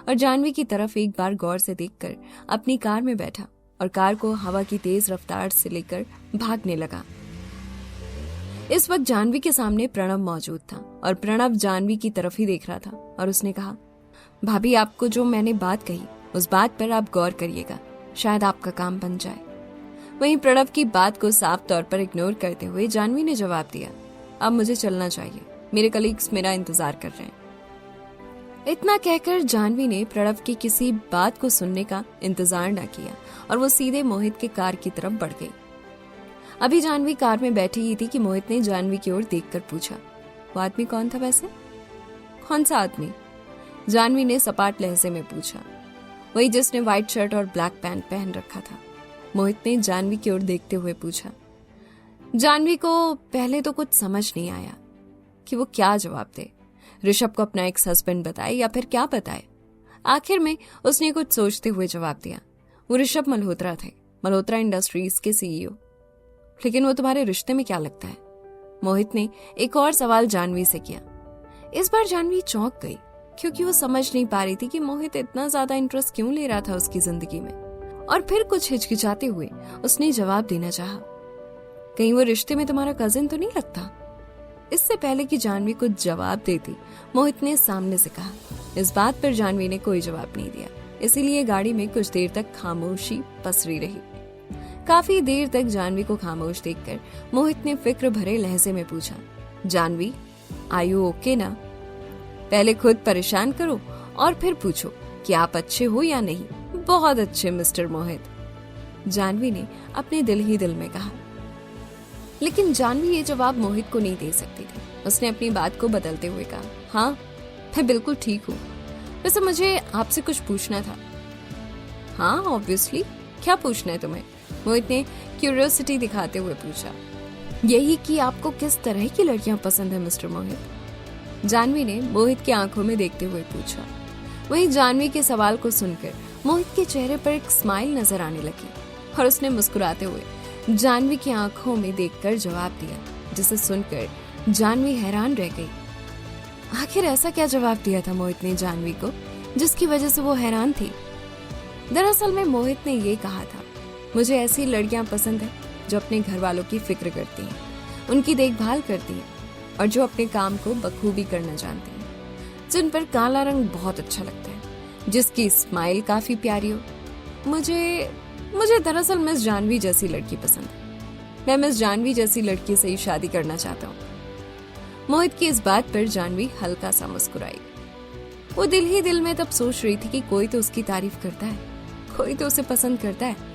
और जानवी की तरफ एक बार गौर से देखकर अपनी कार में बैठा और कार को हवा की तेज रफ्तार से लेकर भागने लगा। इस वक्त जानवी के सामने प्रणव मौजूद था और प्रणव जानवी की तरफ ही देख रहा था और उसने कहा, भाभी आपको जो मैंने बात कही उस बात पर आप गौर करिएगा, शायद आपका काम बन जाए। वहीं प्रणव की बात को साफ तौर पर इग्नोर करते हुए जानवी ने जवाब दिया, अब मुझे चलना चाहिए, मेरे कलीग्स मेरा इंतजार कर रहे हैं। इतना कहकर जानवी ने प्रणव की किसी बात को सुनने का इंतजार न किया और वो सीधे मोहित के कार की तरफ बढ़ गई। अभी जानवी कार में बैठी ही थी कि मोहित ने जानवी की ओर देखकर पूछा, वो आदमी कौन था वैसे? कौन सा आदमी? जानवी ने सपाट लहजे में पूछा। वही जिसने व्हाइट शर्ट और ब्लैक पैंट पहन रखा था। मोहित ने जानवी की ओर देखते हुए पूछा। जानवी को पहले तो कुछ समझ नहीं आया कि वो क्या जवाब दे, ऋषभ को अपना एक्स हस्बैंड बताए या फिर क्या बताए। आखिर में उसने कुछ सोचते हुए जवाब दिया, वो ऋषभ मल्होत्रा थे, मल्होत्रा इंडस्ट्रीज के सीईओ। लेकिन वो तुम्हारे रिश्ते में क्या लगता है? मोहित ने एक और सवाल जानवी से किया। इस बार जानवी चौंक गई क्योंकि वो समझ नहीं पा रही थी कि मोहित इतना ज्यादा इंटरेस्ट क्यों ले रहा था उसकी जिंदगी में। और फिर कुछ हिचकिचाते हुए उसने जवाब देना चाहा, कहीं वो रिश्ते में तुम्हारा कजिन तो नहीं लगता? इससे पहले कि जानवी कुछ जवाब देती, मोहित ने सामने से कहा। इस बात पर जानवी ने कोई जवाब नहीं दिया, इसीलिए गाड़ी में कुछ देर तक खामोशी पसरी रही। काफी देर तक जानवी को खामोश देखकर मोहित ने फिक्र भरे लहजे में पूछा, जानवी आर यू ओके ना? पहले खुद परेशान करो और फिर पूछो कि आप अच्छे हो या नहीं। बहुत अच्छे मिस्टर मोहित, जानवी ने अपने दिल ही दिल में कहा। लेकिन जानवी ये जवाब मोहित को नहीं दे सकती थी। उसने अपनी बात को बदलते हुए कहा, हाँ मैं बिल्कुल ठीक हूँ, वैसे मुझे आपसे कुछ पूछना था। हाँ ऑब्वियसली, क्या पूछना है तुम्हें? मोहित ने क्यूरियोसिटी दिखाते हुए पूछा। यही कि आपको किस तरह की लड़कियां पसंद है मिस्टर मोहित? जानवी ने मोहित की आंखों में देखते हुए पूछा। वहीं जानवी के सवाल को सुनकर मोहित के चेहरे पर एक स्माइल नजर आने लगी और उसने मुस्कुराते हुए जानवी की आंखों में देखकर जवाब दिया, जिसे सुनकर जानवी हैरान रह गई। आखिर ऐसा क्या जवाब दिया था मोहित ने जानवी को जिसकी वजह से वो हैरान थी? दरअसल में मोहित ने ये कहा था, मुझे ऐसी लड़कियां पसंद है जो अपने घर वालों की फिक्र करती हैं, उनकी देखभाल करती हैं और जो अपने काम को बखूबी करना जानती हैं, जिन पर काला रंग बहुत अच्छा लगता है, जिसकी स्माइल काफी प्यारी हो। मुझे दरअसल मिस जानवी जैसी लड़की पसंद है। मैं मिस जानवी जैसी लड़की से ही शादी करना चाहता हूँ। मोहित की इस बात पर जानवी हल्का सा मुस्कुराई। वो दिल ही दिल में तब सोच रही थी कि कोई तो उसकी तारीफ करता है, कोई तो उसे पसंद करता है।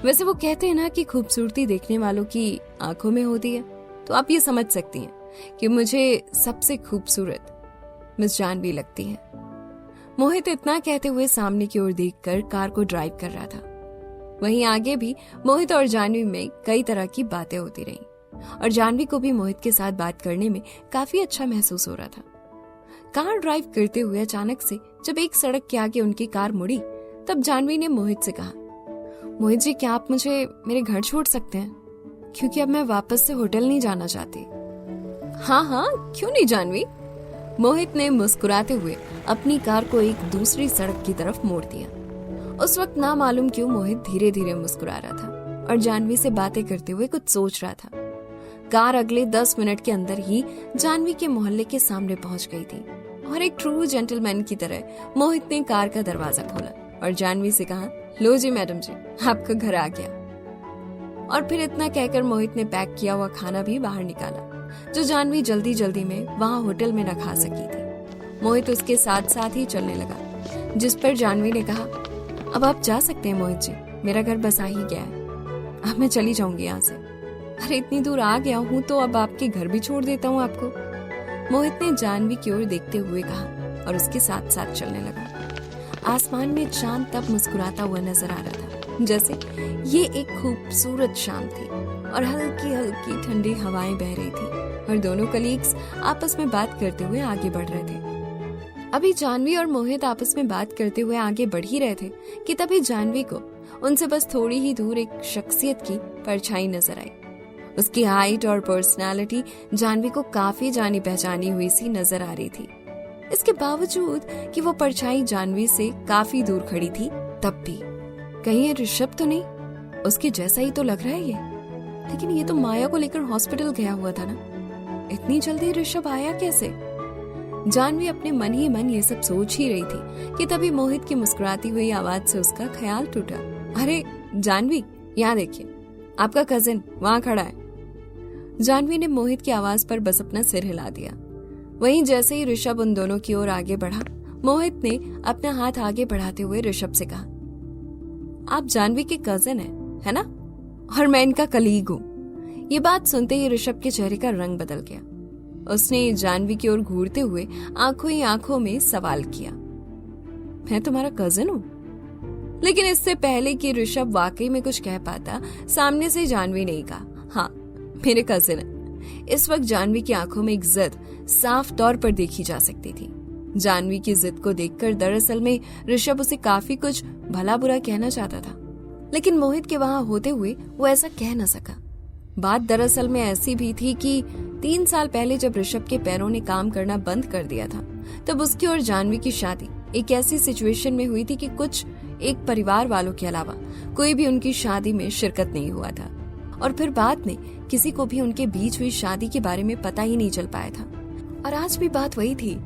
वैसे वो कहते हैं ना कि खूबसूरती देखने वालों की आंखों में होती है, तो आप ये समझ सकती हैं कि मुझे सबसे खूबसूरत मिस जानवी लगती है। मोहित इतना कहते हुए सामने की ओर देखकर कार को ड्राइव कर रहा था। वहीं आगे भी मोहित और जानवी में कई तरह की बातें होती रहीं और जानवी को भी मोहित के साथ बात करने में काफी अच्छा महसूस हो रहा था। कार ड्राइव करते हुए अचानक से जब एक सड़क के आगे उनकी कार मुड़ी, तब जानवी ने मोहित से कहा, मोहित जी, क्या आप मुझे मेरे घर छोड़ सकते हैं? क्योंकि अब मैं वापस से होटल नहीं जाना चाहती। हाँ, क्यों नहीं जानवी? मोहित ने मुस्कुराते हुए अपनी कार को एक दूसरी सड़क की तरफ मोड़ दिया। उस वक्त ना मालूम क्यों मोहित धीरे धीरे मुस्कुरा रहा था और जानवी से बातें करते हुए कुछ सोच रहा था। कार अगले 10 मिनट के अंदर ही जानवी के मोहल्ले के सामने पहुंच गई थी और एक ट्रू जेंटलमैन की तरह मोहित ने कार का दरवाजा खोला और जानवी से कहा, लो जी मैडम जी, आपका घर आ गया। और फिर इतना कहकर मोहित ने पैक किया हुआ खाना भी बाहर निकाला, जो जानवी जल्दी जल्दी में वहां होटल में न खा सकी थी। मोहित उसके साथ साथ ही चलने लगा, जिस पर जानवी ने कहा, अब आप जा सकते हैं मोहित जी, मेरा घर बस आ ही गया है, अब मैं चली जाऊंगी यहाँ से। अरे इतनी दूर आ गया हूँ तो अब आपके घर भी छोड़ देता हूँ आपको, मोहित ने जानवी की ओर देखते हुए कहा और उसके साथ साथ चलने लगा। आसमान में चांद तब मुस्कुराता हुआ नजर आ रहा था जैसे ये एक खूबसूरत शाम थी और हल्की हल्की ठंडी हवाएं बह रही थी और दोनों कलीग्स आपस में बात करते हुए आगे बढ़ रहे थे। अभी जानवी और मोहित आपस में बात करते हुए आगे बढ़ ही रहे थे कि तभी जानवी को उनसे बस थोड़ी ही दूर एक शख्सियत की परछाई नजर आई। उसकी हाइट और पर्सनालिटी जानवी को काफी जानी पहचानी हुई सी नजर आ रही थी। इसके बावजूद कि वो परछाई जानवी से काफी दूर खड़ी थी, तब भी कहीं ये ऋषभ तो नहीं? उसके जैसा ही तो लग रहा है ये। लेकिन ये तो माया को लेकर हॉस्पिटल गया हुआ था ना, इतनी जल्दी ऋषभ आया कैसे? जानवी अपने मन ही मन ये सब सोच ही रही थी कि तभी मोहित की मुस्कुराती हुई आवाज से उसका ख्याल टूटा। अरे जानवी, यहाँ देखिए, आपका कजिन वहाँ खड़ा है। जानवी ने मोहित की आवाज पर बस अपना सिर हिला दिया। वहीं जैसे ही ऋषभ उन दोनों की ओर आगे बढ़ा, मोहित ने अपना हाथ आगे बढ़ाते हुए ऋषभ से कहा, आप जानवी के कजिन है ना? और मैं इनका कलीग हूँ। ये बात सुनते ही ऋषभ के चेहरे का रंग बदल गया। उसने जानवी की ओर घूरते हुए आंखों ही आंखों में सवाल किया, मैं तुम्हारा कजिन हूँ? लेकिन इससे पहले कि ऋषभ वाकई में कुछ कह पाता, सामने से जानवी ने कहा, हाँ मेरे कजिन है। इस वक्त जानवी की आंखों में एक जिद साफ तौर पर देखी जा सकती थी। जानवी की जिद को देखकर दरअसल में ऋषभ उसे काफी कुछ भला बुरा कहना चाहता था, लेकिन मोहित के वहां होते हुए वो ऐसा कह न सका। बात दरअसल में ऐसी भी थी कि 3 साल पहले जब ऋषभ के पैरों ने काम करना बंद कर दिया था, तब उसकी और जानवी की शादी एक ऐसी सिचुएशन में हुई थी कि कुछ एक परिवार वालों के अलावा कोई भी उनकी शादी में शिरकत नहीं हुआ था। और फिर बाद में किसी को भी उनके बीच हुई शादी के बारे में पता ही नहीं चल पाया था। और आज भी बात वही थी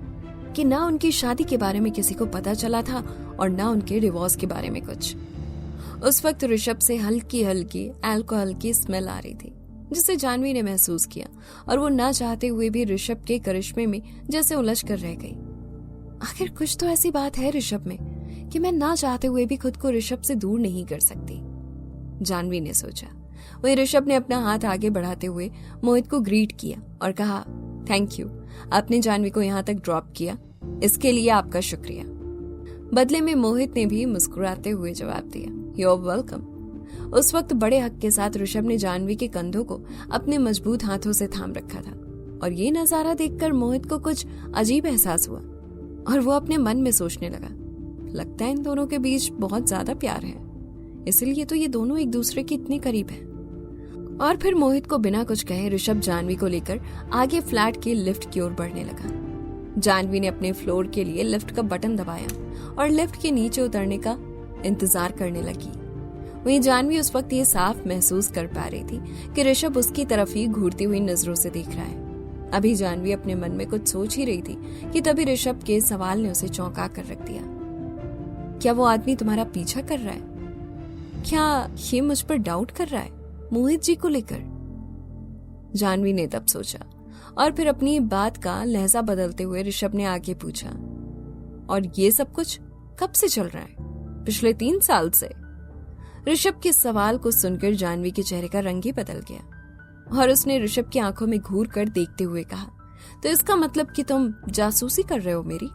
कि ना उनकी शादी के बारे में किसी को पता चला था और ना उनके डिवोर्स के बारे में कुछ। उस वक्त ऋषभ से हल्की हल्की अल्कोहल की स्मेल आ रही थी, जिसे जानवी ने महसूस किया और वो ना चाहते हुए भी ऋषभ के करिश्मे में जैसे उलझ कर रह गई। आखिर कुछ तो ऐसी बात है ऋषभ में कि मैं ना चाहते हुए भी खुद को ऋषभ से दूर नहीं कर सकती, जानवी ने सोचा। वही ऋषभ ने अपना हाथ आगे बढ़ाते हुए मोहित को ग्रीट किया और कहा, थैंक यू, आपने जानवी को यहाँ तक ड्रॉप किया, इसके लिए आपका शुक्रिया। बदले में मोहित ने भी मुस्कुराते हुए जवाब दिया, यू आर वेलकम। उस वक्त बड़े हक के साथ ऋषभ ने जानवी के कंधों को अपने मजबूत हाथों से थाम रखा था और ये नजारा देखकर मोहित को कुछ अजीब एहसास हुआ और वो अपने मन में सोचने लगा, लगता है इन दोनों के बीच बहुत ज्यादा प्यार है, इसलिए तो ये दोनों एक दूसरे के इतने करीब हैं। और फिर मोहित को बिना कुछ कहे ऋषभ जानवी को लेकर आगे फ्लैट के लिफ्ट की ओर बढ़ने लगा। जानवी ने अपने फ्लोर के लिए लिफ्ट का बटन दबाया और लिफ्ट के नीचे उतरने का इंतजार करने लगी। वहीं जानवी उस वक्त ये साफ महसूस कर पा रही थी कि ऋषभ उसकी तरफ ही घूरती हुई नजरों से देख रहा है। अभी जानवी अपने मन में कुछ सोच ही रही थी कि तभी ऋषभ के सवाल ने उसे चौंका कर रख दिया। क्या वो आदमी तुम्हारा पीछा कर रहा है? क्या ये मुझ पर डाउट कर रहा है मोहित जी को लेकर? जानवी ने तब सोचा और फिर अपनी बात का लहजा बदलते हुए ऋषभ ने आगे पूछा, और ये सब कुछ कब से चल रहा है? पिछले 3 साल से? ऋषभ के सवाल को सुनकर जानवी के चेहरे का रंग ही बदल गया और उसने ऋषभ की आंखों में घूर कर देखते हुए कहा, तो इसका मतलब कि तुम जासूसी कर रहे हो मेरी?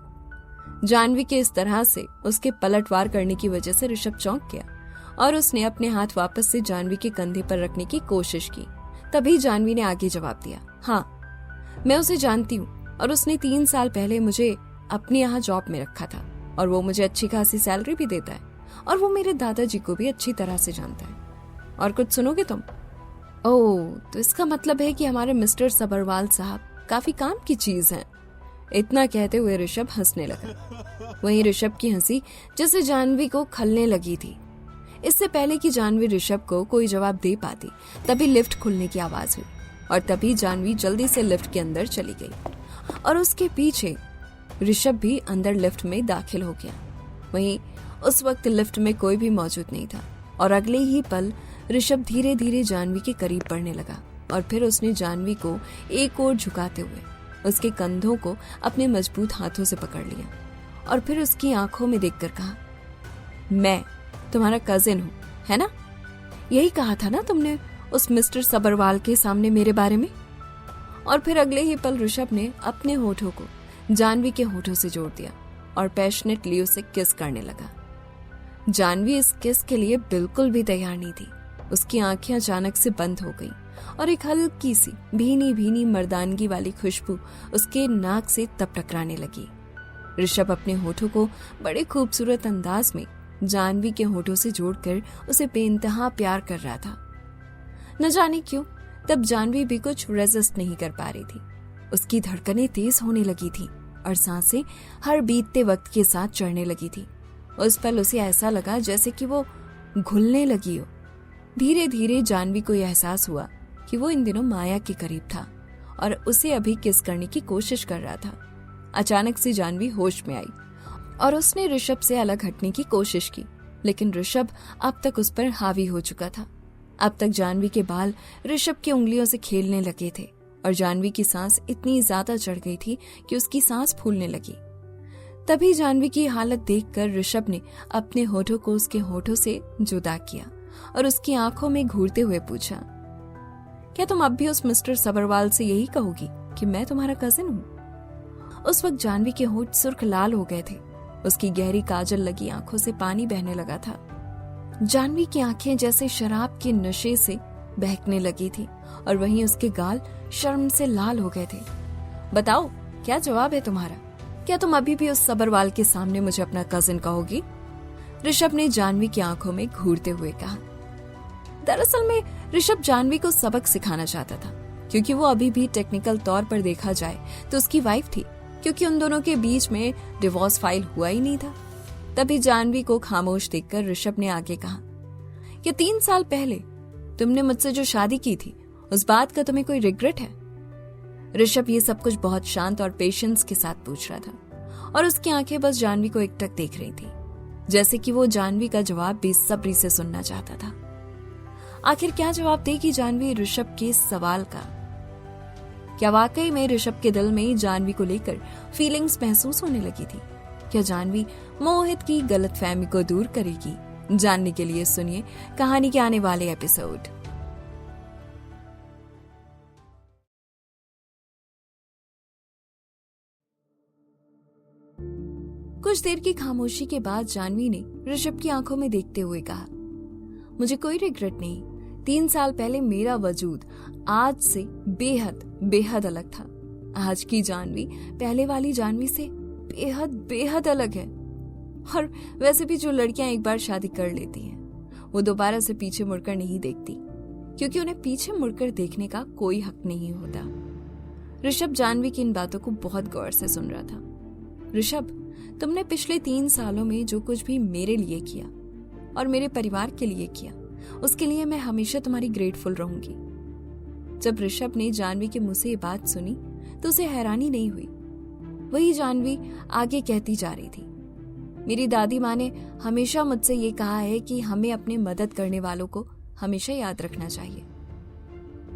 जानवी के इस तरह से उसके पलटवार करने की वजह से ऋषभ चौंक गया और उसने अपने हाथ वापस से जानवी के कंधे पर रखने की कोशिश की। तभी जानवी ने आगे जवाब दिया, हाँ मैं उसे जानती हूँ और उसने 3 साल पहले मुझे अपने यहाँ जॉब में रखा था और वो मुझे अच्छी खासी सैलरी भी देता है और वो मेरे दादाजी को भी अच्छी तरह से जानता है। और कुछ सुनोगे तुम? ओह, तो इसका मतलब है कि हमारे मिस्टर सबरवाल साहब काफी काम की चीज हैं। इतना कहते हुए ऋषभ हंसने लगा। वहीं ऋषभ की हंसी जैसे जानवी को खलने लगी थी। इससे पहले कि जानवी ऋषभ को कोई जवाब दे पाती तभी लिफ्ट खुलने की आवाज हुई और तभी जानवी जल्दी से लिफ्ट के अंदर चली गई और उसके पीछे ऋषभ भी अंदर लिफ्ट में दाखिल हो गया। वहीं उस वक्त लिफ्ट में कोई भी मौजूद नहीं था और अगले ही पल ऋषभ धीरे धीरे जानवी के करीब बढ़ने लगा और फिर उसने जानवी को एक ओर झुकाते हुए उसके कंधों को अपने मजबूत हाथों से पकड़ लिया और फिर उसकी आंखों में देखकर कहा, मैं तुम्हारा कजिन हूँ, है ना? यही कहा था ना तुमने उस मिस्टर सबरवाल के सामने मेरे बारे में? और फिर अगले ही पल ऋषभ ने अपने होठों को जानवी के होठों से जोड़ दिया और पैशनेटली उसे किस करने लगा। जानवी इस किस के लिए बिल्कुल भी तैयार नहीं थी। उसकी आंखें अचानक से बंद हो गई और एक हल्की सी भीनी भीनी मर्दानगी वाली खुशबू उसके नाक से तब टकराने लगी। ऋषभ अपने होठों को बड़े खूबसूरत अंदाज में जानवी के होठों से जोड़कर उसे बेइंतहा प्यार कर रहा था। न जाने क्यों तब जानवी भी कुछ रेजिस्ट नहीं कर पा रही थी। उसकी धड़कनें तेज होने लगी थी और सांसें हर बीतते वक्त के साथ चढ़ने लगी थी। उस पल उसे ऐसा लगा जैसे कि वो घुलने लगी हो। धीरे धीरे जानवी को यह एहसास हुआ कि वो इन दिनों माया के करीब था और उसे अभी किस करने की कोशिश कर रहा था। अचानक से जानवी होश में आई और उसने ऋषभ से अलग हटने की कोशिश की, लेकिन ऋषभ अब तक उस पर हावी हो चुका था। अब तक जानवी के बाल ऋषभ की उंगलियों से खेलने लगे थे और जानवी की सांस इतनी ज्यादा चढ़ गई थी कि उसकी सांस फूलने लगी। तभी जानवी की हालत देखकर ऋषभ ने अपने होठों को उसके होठों से जुदा किया और उसकी आंखों में घूरते हुए पूछा, क्या तुम अब भी उस मिस्टर सबरवाल से यही कहोगी कि मैं तुम्हारा कजिन हूँ? उस वक्त जानवी के होठ सुर्ख लाल हो गए थे। उसकी गहरी काजल लगी आंखों से पानी बहने लगा था। जानवी की आंखें जैसे शराब के नशे से बहकने लगी थी और वहीं उसके गाल शर्म से लाल हो गए थे। बताओ, क्या जवाब है तुम्हारा? क्या तुम अभी भी उस सबरवाल के सामने मुझे अपना कजिन कहोगी? ऋषभ ने जानवी की आंखों में घूरते हुए कहा। दरअसल में ऋषभ जानवी को सबक सिखाना चाहता था, क्योंकि वो अभी भी टेक्निकल तौर पर देखा जाए तो उसकी वाइफ थी, क्योंकि उन दोनों के बीच में डिवोर्स फाइल हुआ ही नहीं था। तभी जानवी को खामोश देखकर ऋषभ ने आगे कहा, कि 3 साल पहले तुमने मुझसे जो शादी की थी उस बात का तुम्हें कोई रिग्रेट है? ऋषभ ये सब कुछ बहुत शांत और पेशेंस के साथ पूछ रहा था और उसकी आंखें बस जानवी को एकटक देख रही थी, जैसे कि वो जानवी का जवाब बेसब्री से सुनना चाहता था। आखिर क्या जवाब देगी जानवी ऋषभ के सवाल का? क्या वाकई में ऋषभ के दिल में जानवी को लेकर फीलिंग्स महसूस होने लगी थी? क्या जानवी मोहित की गलतफहमी को दूर करेगी? जानने के लिए सुनिए कहानी के आने वाले एपिसोड। कुछ देर की खामोशी के बाद जानवी ने ऋषभ की आंखों में देखते हुए कहा, मुझे कोई रिग्रेट नहीं। 3 साल पहले मेरा वजूद आज से बेहद बेहद अलग था। आज की जानवी पहले वाली जानवी से बेहद बेहद अलग है। और वैसे भी जो लड़कियां एक बार शादी कर लेती हैं वो दोबारा से पीछे मुड़कर नहीं देखती। क्योंकि उन्हें पीछे मुड़कर देखने का कोई हक नहीं होता। ऋषभ जानवी की इन बातों को बहुत गौर से सुन रहा था। ऋषभ, तुमने पिछले 3 सालों में जो कुछ भी मेरे लिए किया और मेरे परिवार के लिए किया, उसके लिए मैं हमेशा तुम्हारी ग्रेटफुल रहूंगी। जब ऋषभ ने जानवी के मुंह से ये बात सुनी तो उसे हैरानी नहीं हुई। वही जानवी आगे कहती जा रही थी, मेरी दादी माँ ने हमेशा मुझसे ये कहा है कि हमें अपने मदद करने वालों को हमेशा याद रखना चाहिए।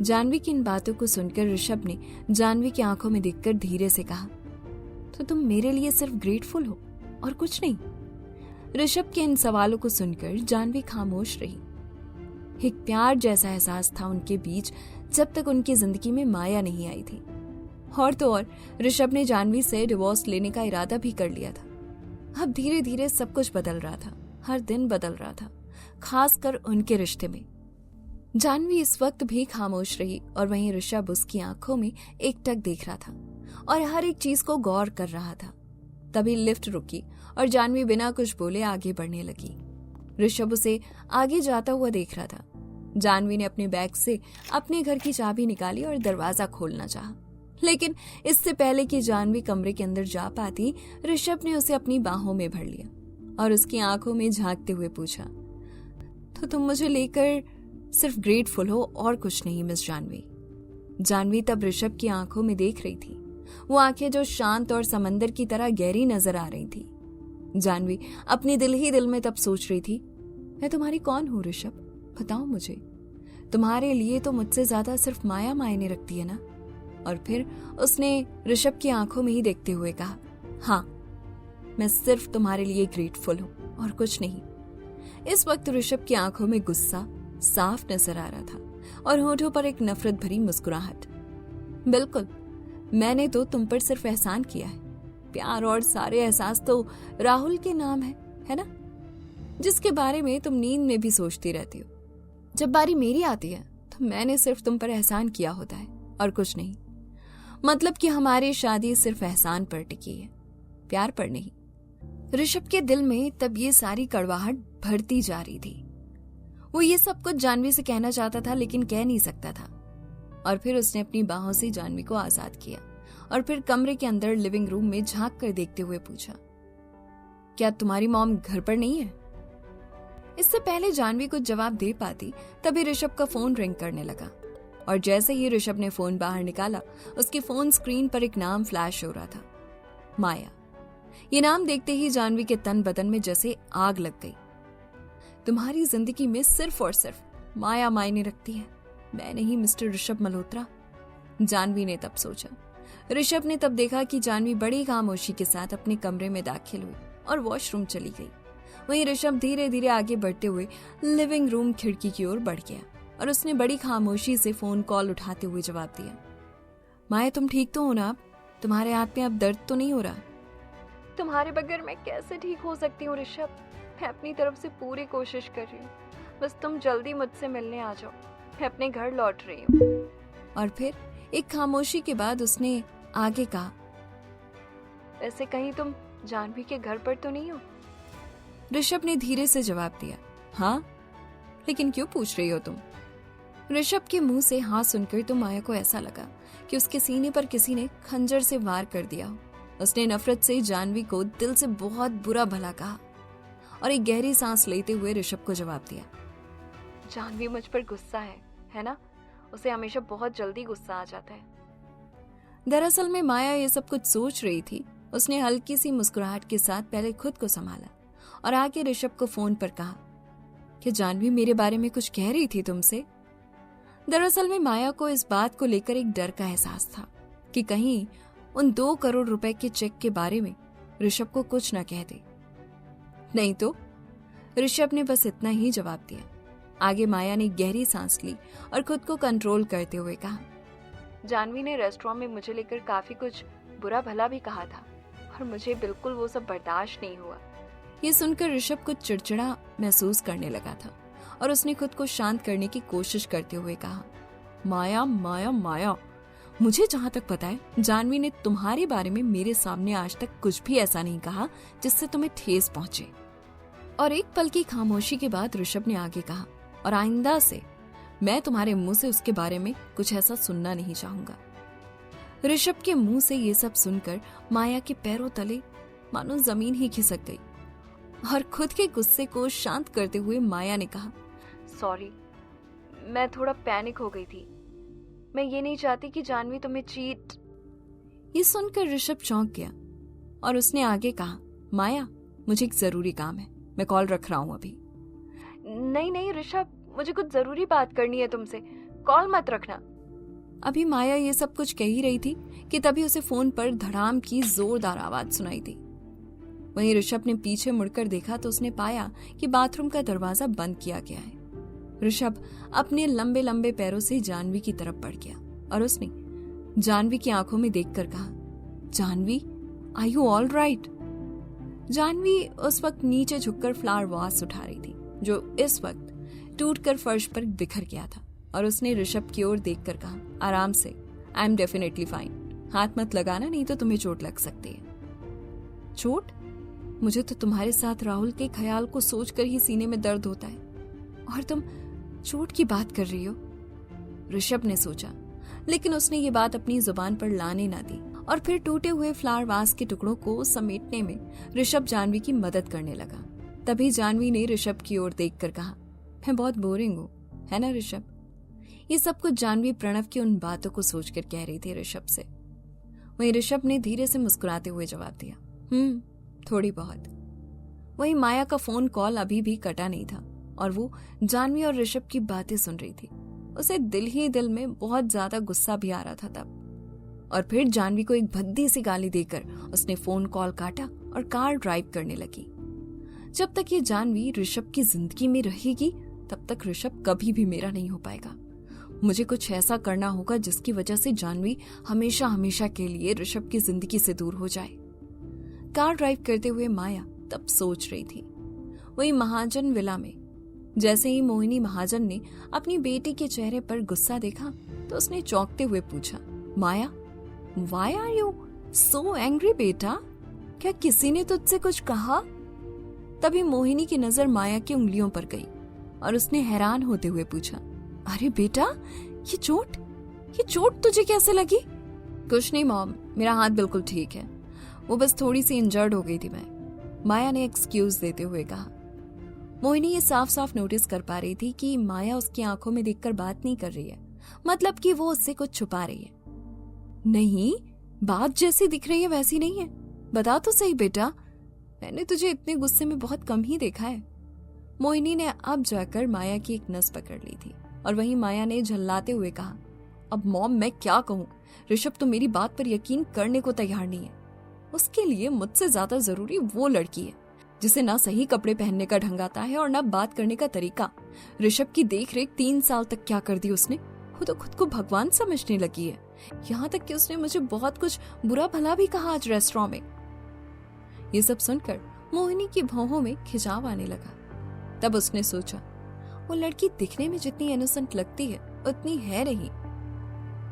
जानवी की इन बातों को सुनकर ऋषभ ने जानवी की आंखों में देखकर धीरे से कहा, तो तुम मेरे लिए सिर्फ ग्रेटफुल हो और कुछ नहीं? ऋषभ के इन सवालों को सुनकर जानवी खामोश रही। एक प्यार जैसा एहसास था उनके बीच जब तक उनकी जिंदगी में माया नहीं आई थी। और तो और ऋषभ ने जानवी से डिवोर्स लेने का इरादा भी कर लिया था। अब धीरे धीरे सब कुछ बदल रहा था, हर दिन बदल रहा था, खासकर उनके रिश्ते में। जानवी इस वक्त भी खामोश रही और वहीं ऋषभ उसकी आंखों में एकटक देख रहा था और हर एक चीज को गौर कर रहा था। तभी लिफ्ट रुकी और जानवी बिना कुछ बोले आगे बढ़ने लगी। ऋषभ उसे आगे जाता हुआ देख रहा था। जानवी ने अपने बैग से अपने घर की चाबी निकाली और दरवाजा खोलना चाहा, लेकिन इससे पहले कि जानवी कमरे के अंदर जा पाती, ऋषभ ने उसे अपनी बाहों में भर लिया और उसकी आंखों में झांकते हुए पूछा, तो तुम मुझे लेकर सिर्फ ग्रेटफुल हो और कुछ नहीं मिस जानवी? जानवी तब ऋषभ की आंखों में देख रही थी, वो आंखें जो शांत और समंदर की तरह गहरी नजर आ रही थी। जानवी अपने दिल ही दिल में तब सोच रही थी, मैं तुम्हारी कौन हूं ऋषभ? बताओ मुझे। तुम्हारे लिए तो मुझसे ज्यादा सिर्फ माया मायने रखती है ना? और फिर उसने ऋषभ की आंखों में ही देखते हुए कहा, हाँ, मैं सिर्फ तुम्हारे लिए ग्रेटफुल हूं और कुछ नहीं। इस वक्त ऋषभ की आंखों में गुस्सा साफ नजर आ रहा था और होठों पर एक नफरत भरी मुस्कुराहट। बिल्कुल, मैंने तो तुम पर सिर्फ एहसान किया है। प्यार और सारे एहसास तो राहुल के नाम है ना? जिसके बारे में तुम नींद में भी सोचती रहती हो। जब बारी मेरी आती है तो मैंने सिर्फ तुम पर एहसान किया होता है और कुछ नहीं। मतलब कि हमारी शादी सिर्फ एहसान पर टिकी है, प्यार पर नहीं। ऋषभ के दिल में तब ये सारी कड़वाहट भरती जा रही थी। वो ये सब कुछ जानवी से कहना चाहता था लेकिन कह नहीं सकता था। और फिर उसने अपनी बाहों से जानवी को आजाद किया और फिर कमरे के अंदर लिविंग रूम में झांक कर देखते हुए पूछा, क्या तुम्हारी मॉम घर पर नहीं है? इससे पहले जानवी कुछ जवाब दे पाती तभी ऋषभ का फोन रिंग करने लगा और जैसे ही ऋषभ ने फोन बाहर निकाला, उसके फोन स्क्रीन पर एक नाम फ्लैश हो रहा था, माया। ये नाम देखते ही जानवी के तन बदन में जैसे आग लग गई। तुम्हारी जिंदगी में सिर्फ और सिर्फ माया मायने रखती है, मैं नहीं मिस्टर ऋषभ मल्होत्रा, जानवी ने तब सोचा। ऋषभ ने तब देखा कि जानवी बड़ी खामोशी के साथ अपने कमरे में दाखिल हुई और वॉशरूम चली गई। वहीं ऋषभ धीरे धीरे आगे बढ़ते हुए लिविंग रूम खिड़की की ओर बढ़ गया और उसने बड़ी खामोशी से फोन कॉल उठाते हुए जवाब दिया, माया, तुम ठीक तो हो ना? तुम्हारे हाथ में अब दर्द तो नहीं हो रहा? तुम्हारे बगैर मैं कैसे ठीक हो सकती हूँ ऋषभ? मैं अपनी तरफ से पूरी कोशिश कर रही हूँ, बस तुम जल्दी मुझसे मिलने आ जाओ, मैं अपने घर लौट रही हूँ। और फिर एक खामोशी के बाद उसने आगे कहा, वैसे कहीं तुम जानवी के घर पर तो नहीं हो? ऋषभ ने धीरे से जवाब दिया, हाँ, लेकिन क्यों पूछ रही हो तुम? ऋषभ के मुंह से हाँ सुनकर तो माया को ऐसा लगा कि उसके सीने पर किसी ने खंजर से वार कर दिया हो। उसने नफरत से जानवी को दिल से बहुत बुरा भला कहा और एक गहरी सांस लेते हुए ऋषभ को जवाब दिया, जानवी मुझ पर गुस्सा है ना? उसे हमेशा बहुत जल्दी गुस्सा आ जाता है। दरअसल में माया ये सब कुछ सोच रही थी। उसने हल्की सी मुस्कुराहट के साथ पहले खुद को संभाला और आके ऋषभ को फोन पर कहा, कि जानवी मेरे बारे में कुछ कह रही थी तुमसे? दरअसल में माया को इस बात को लेकर एक डर का एहसास था कि कहीं उन 2 करोड़ रुपए के चेक के बारे में ऋषभ को कुछ न कह दे। नहीं तो ऋषभ ने बस इतना ही जवाब दिया। आगे माया ने गहरी सांस ली और खुद को कंट्रोल करते हुए कहा, जानवी ने रेस्टोरेंट में मुझे लेकर काफी कुछ बुरा भला भी कहा था और मुझे बिल्कुल वो सब बर्दाश्त नहीं हुआ। ये सुनकर ऋषभ कुछ चिड़चिड़ा महसूस करने लगा था और उसने खुद को शांत करने की कोशिश करते हुए कहा, माया माया माया, मुझे जहां तक पता है जानवी ने तुम्हारे बारे में मेरे सामने आज तक कुछ भी ऐसा नहीं कहा जिससे तुम्हें ठेस पहुंचे। और एक पल की खामोशी के बाद ऋषभ ने आगे कहा, और आइंदा से मैं तुम्हारे मुंह से उसके बारे में कुछ ऐसा सुनना नहीं चाहूंगा। ऋषभ के मुंह से ये सब सुनकर माया के पैरों तले मानो जमीन ही खिसक गई और खुद के गुस्से को शांत करते हुए माया ने कहा, सॉरी, मैं थोड़ा पैनिक हो गई थी। मैं ये नहीं चाहती कि जानवी तुम्हें चीट। ये सुनकर ऋषभ चौंक गया और उसने आगे कहा, माया मुझे एक जरूरी काम है, मैं कॉल रख रहा हूं अभी। नहीं नहीं ऋषभ, मुझे कुछ जरूरी बात करनी है तुमसे, कॉल मत रखना। अभी माया ये सब कुछ कह ही रही थी कि तभी उसे फोन पर धड़ाम की जोरदार आवाज सुनाई दी। वहीं ऋषभ ने पीछे मुड़कर देखा तो उसने पाया कि बाथरूम का दरवाजा बंद किया गया है। ऋषभ अपने लंबे लंबे पैरों से जानवी की तरफ बढ़ गया और उसने जानवी की आंखों में देखकर कहा, Janvi, are you all right? Janvi उस वक्त नीचे झुककर फ्लावर वास उठा रही थी जो इस वक्त टूटकर फर्श पर बिखर गया था और उसने ऋषभ की ओर देखकर कहा, आराम से, आई एम डेफिनेटली फाइन। हाथ मत लगाना, नहीं तो तुम्हें चोट लग सकती है। चोट? मुझे तो तुम्हारे साथ राहुल के ख्याल को सोचकर ही सीने में दर्द होता है और तुम चोट की बात कर रही हो। ऋषभ ने सोचा, लेकिन उसने ये बात अपनी जुबान पर लाने ना दी और फिर टूटे हुए फ्लावर वास के टुकड़ों को समेटने में ऋषभ जानवी की मदद करने लगा। तभी जानवी ने ऋषभ की ओर देखकर कहा, मैं बहुत बोरिंग हूँ, है ना ऋषभ? ये सब कुछ जानवी प्रणव की उन बातों को सोचकर कह रही थी ऋषभ से। वहीं ऋषभ ने धीरे से मुस्कुराते हुए जवाब दिया, थोड़ी बहुत। वहीं माया का फोन कॉल अभी भी कटा नहीं था और वो जानवी और ऋषभ की बातें सुन रही थी। उसे दिल ही दिल में बहुत ज्यादा गुस्सा भी आ रहा था तब। और फिर जानवी को एक भद्दी सी गाली देकर उसने फोन कॉल काटा और कार ड्राइव करने लगी। जब तक ये जानवी ऋषभ की जिंदगी में रहेगी तब तक ऋषभ कभी भी मेरा नहीं हो पाएगा। मुझे कुछ ऐसा करना होगा जिसकी वजह से जानवी हमेशा हमेशा के लिए ऋषभ की जिंदगी से दूर हो जाए। कार ड्राइव करते हुए माया तब सोच रही थी। वही महाजन विला में जैसे ही मोहिनी महाजन ने अपनी बेटी के चेहरे पर गुस्सा देखा तो उसने चौंकते हुए पूछा, Maya, why are you so angry बेटा? क्या किसी ने तुझसे कुछ कहा? तभी मोहिनी की नजर माया की उंगलियों पर गई और उसने हैरान होते हुए पूछा, अरे बेटा, ये चोट तुझे कैसे लगी? कुछ नहीं मॉम, मेरा हाथ बिल्कुल ठीक है, वो बस थोड़ी सी इंजर्ड हो गई थी मैं, माया ने एक्सक्यूज देते हुए कहा। मोहिनी ये साफ साफ नोटिस कर पा रही थी कि माया उसकी आंखों में देखकर बात नहीं कर रही है, मतलब कि वो उससे कुछ छुपा रही है। नहीं, बात जैसी दिख रही है वैसी नहीं है, बता तो सही बेटा, मैंने तुझे इतने गुस्से में बहुत कम ही देखा है। मोहिनी ने अब जाकर माया की एक नस पकड़ ली थी और वहीं माया ने झल्लाते हुए कहा, अब मॉम मैं क्या कहूँ, ऋषभ तो मेरी बात पर यकीन करने को तैयार नहीं है। उसके लिए मुझसे ज्यादा जरूरी वो लड़की है जिसे ना सही कपड़े पहनने का ढंग आता है और ना बात करने का तरीका। ऋषभ की देख रेख 3 साल तक क्या कर दी उसने, वो तो खुद को भगवान समझने लगी है। यहाँ तक कि उसने मुझे बहुत कुछ बुरा भला भी कहा आज रेस्टोरेंट में। ये सब सुनकर मोहिनी की भौहों में खिंचाव आने लगा। तब उसने सोचा, वो लड़की दिखने में जितनी इनोसेंट लगती है उतनी है नहीं।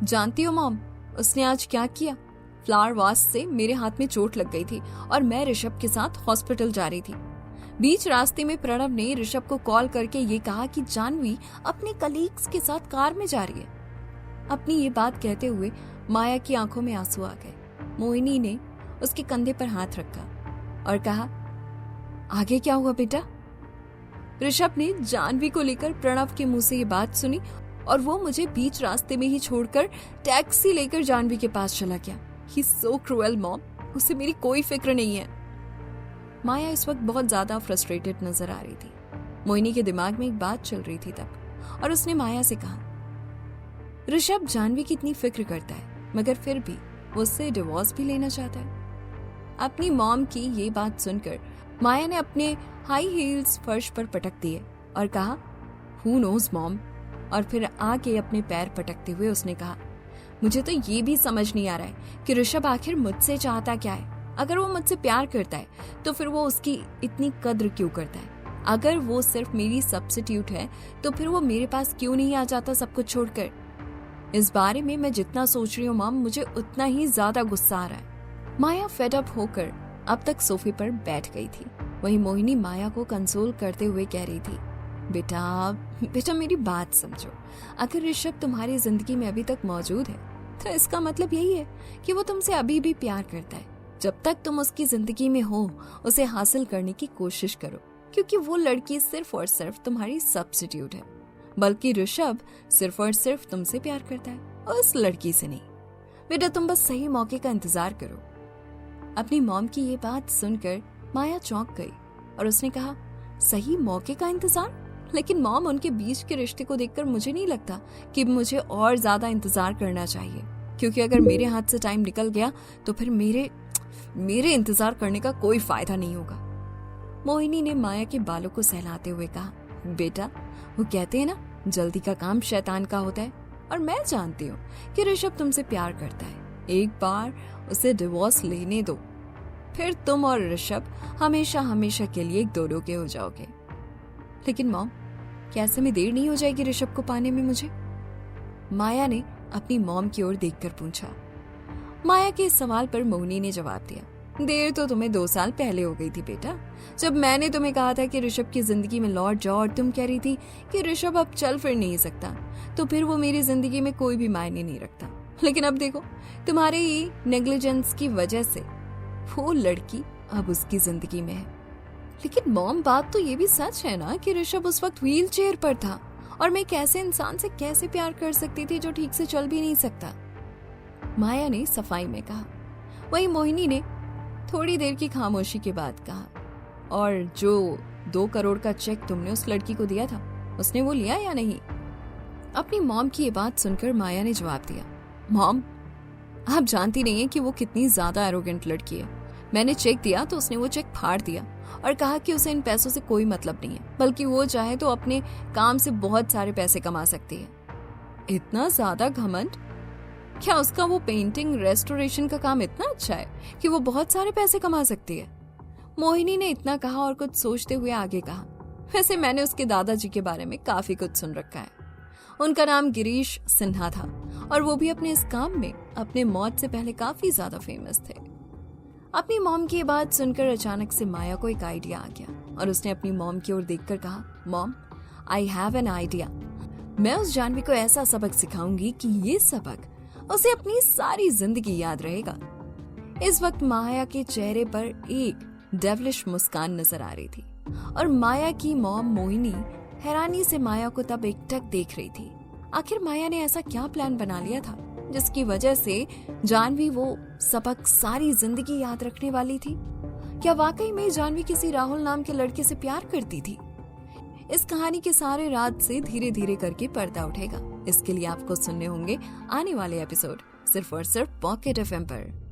जानती हो मॉम, उसने आज क्या किया? फ्लावर वास से मेरे हाथ में चोट लग गई थी और मैं ऋषभ के साथ हॉस्पिटल जा रही थी। बीच रास्ते में प्रणव ने ऋषभ को कॉल करके ये कहा कि जानवी अपने कलीग्स के साथ कार में जा रही है। अपनी ये बात कहते हुए माया की आंखों में आंसू आ गए। मोहिनी ने उसके कंधे पर हाथ रखा और कहा, आगे क्या हुआ बेटा? ऋषभ ने जानवी को लेकर प्रणव के मुंह से ये बात सुनी और वो मुझे बीच रास्ते में ही छोड़कर टैक्सी लेकर जानवी के पास चला गया। He's so cruel, mom. उसे मेरी कोई फिक्र नहीं है। माया इस वक्त बहुत ज्यादा फ्रस्ट्रेटेड नजर आ रही थी। मोहिनी के दिमाग में एक बात चल रही थी तब और उसने माया से कहा, ऋषभ जानवी की इतनी फिक्र करता है मगर फिर भी वो उससे डिवोर्स भी लेना चाहता है। अपनी मॉम की ये बात सुनकर माया ने अपने हाई हील्स फर्श पर पटक दिए और कहा, Who knows, mom? और फिर आके अपने पैर पटकते हुए उसने कहा, मुझे तो ये भी समझ नहीं आ रहा है कि ऋषभ आखिर मुझसे चाहता क्या है। अगर वो मुझसे प्यार करता है तो फिर वो उसकी इतनी कद्र क्यों करता है? अगर वो सिर्फ मेरी सब्स्टिट्यूट है तो फिर वो मेरे पास क्यों नहीं आ जाता सब कुछ छोड़कर? इस बारे में मैं जितना सोच रही हूँ मॉम, मुझे उतना ही ज्यादा गुस्सा आ रहा है। माया फेड अप होकर अब तक सोफे पर बैठ गई थी। वहीं मोहिनी माया को कंसोल करते हुए कह रही थी, बेटा बेटा मेरी बात समझो। अगर ऋषभ तुम्हारी जिंदगी में अभी तक मौजूद है तो इसका मतलब यही है कि वो तुमसे अभी भी प्यार करता है। जब तक तुम उसकी जिंदगी में हो उसे हासिल करने की कोशिश करो, क्योंकि वो लड़की सिर्फ और सिर्फ तुम्हारी सब्स्टिट्यूट है। बल्कि ऋषभ सिर्फ और सिर्फ तुमसे प्यार करता है और उस लड़की से नहीं। बेटा तुम बस सही मौके का इंतजार करो। अपनी मॉम की ये बात सुनकर माया चौंक गई और उसने कहा, सही मौके का इंतजार? लेकिन मॉम, उनके बीच के रिश्ते को देखकर मुझे नहीं लगता कि मुझे और ज्यादा इंतजार करना चाहिए, क्योंकि अगर मेरे हाथ से टाइम निकल गया तो फिर मेरे इंतजार करने का कोई फायदा नहीं होगा। मोहिनी ने माया के बालों को सहलाते हुए कहा, बेटा वो कहते हैं ना, जल्दी का काम शैतान का होता है, और मैं जानती हूँ कि ऋषभ तुमसे प्यार करता है। एक बार उसे डिवोर्स लेने दो, फिर तुम और ऋषभ हमेशा हमेशा के लिए एक दो के हो जाओगे। लेकिन मॉम, क्या ऐसे में देर नहीं हो जाएगी ऋषभ को पाने में मुझे? माया ने अपनी मॉम की ओर देखकर पूछा। माया के इस सवाल पर मोहिनी ने जवाब दिया, देर तो तुम्हें 2 साल पहले हो गई थी बेटा, जब मैंने तुम्हें कहा था कि ऋषभ की जिंदगी में लौट जाओ और तुम कह रही थी कि ऋषभ अब चल फिर नहीं सकता, तो फिर वो मेरी जिंदगी में कोई भी मायने नहीं रखता। लेकिन अब देखो, तुम्हारे ही नेग्लिजेंस की वजह से वो लड़की अब उसकी जिंदगी में है। लेकिन मॉम, बात तो ये भी सच है ना कि ऋषभ उस वक्त व्हील चेयर पर था, और मैं कैसे इंसान से कैसे प्यार कर सकती थी जो ठीक से चल भी नहीं सकता? माया ने सफाई में कहा। वहीं मोहिनी ने थोड़ी देर की खामोशी के बाद कहा, और जो 2 करोड़ का चेक तुमने उस लड़की को दिया था, उसने वो लिया या नहीं? अपनी मॉम की ये बात सुनकर माया ने जवाब दिया, मॉम, आप जानती नहीं है कि वो कितनी ज्यादा एरोगेंट लड़की है। मैंने चेक दिया तो उसने वो चेक फाड़ दिया और कहा कि उसे इन पैसों से कोई मतलब नहीं है, बल्कि वो चाहे तो अपने काम से बहुत सारे पैसे कमा सकती है। इतना ज्यादा घमंड? क्या उसका वो पेंटिंग रेस्टोरेशन का काम इतना अच्छा है कि वो बहुत सारे पैसे कमा सकती है? मोहिनी ने इतना कहा और कुछ सोचते हुए आगे कहा, वैसे मैंने उसके दादाजी के बारे में काफी कुछ सुन रखा है। उनका नाम गिरीश सिन्हा था और वो भी अपने इस काम में अपने मौत से पहले काफी ज्यादा फेमस थे। अपनी मॉम की ये बात सुनकर अचानक से माया को एक आइडिया आ गया और उसने अपनी मॉम की ओर देखकर कहा, mom, I have an idea. मैं उस जानवी को ऐसा सबक सिखाऊंगी कि ये सबक उसे अपनी सारी जिंदगी याद रहेगा। इस वक्त माया के चेहरे पर एक डेविलिश मुस्कान नजर आ रही थी और माया की मॉम मोहिनी हैरानी से माया को तब एकटक देख रही थी। आखिर माया ने ऐसा क्या प्लान बना लिया था जिसकी वजह से जानवी वो सबक सारी जिंदगी याद रखने वाली थी? क्या वाकई में जानवी किसी राहुल नाम के लड़के से प्यार करती थी? इस कहानी के सारे राज से धीरे धीरे करके पर्दा उठेगा। इसके लिए आपको सुनने होंगे आने वाले एपिसोड सिर्फ और सिर्फ पॉकेट एफएम पर।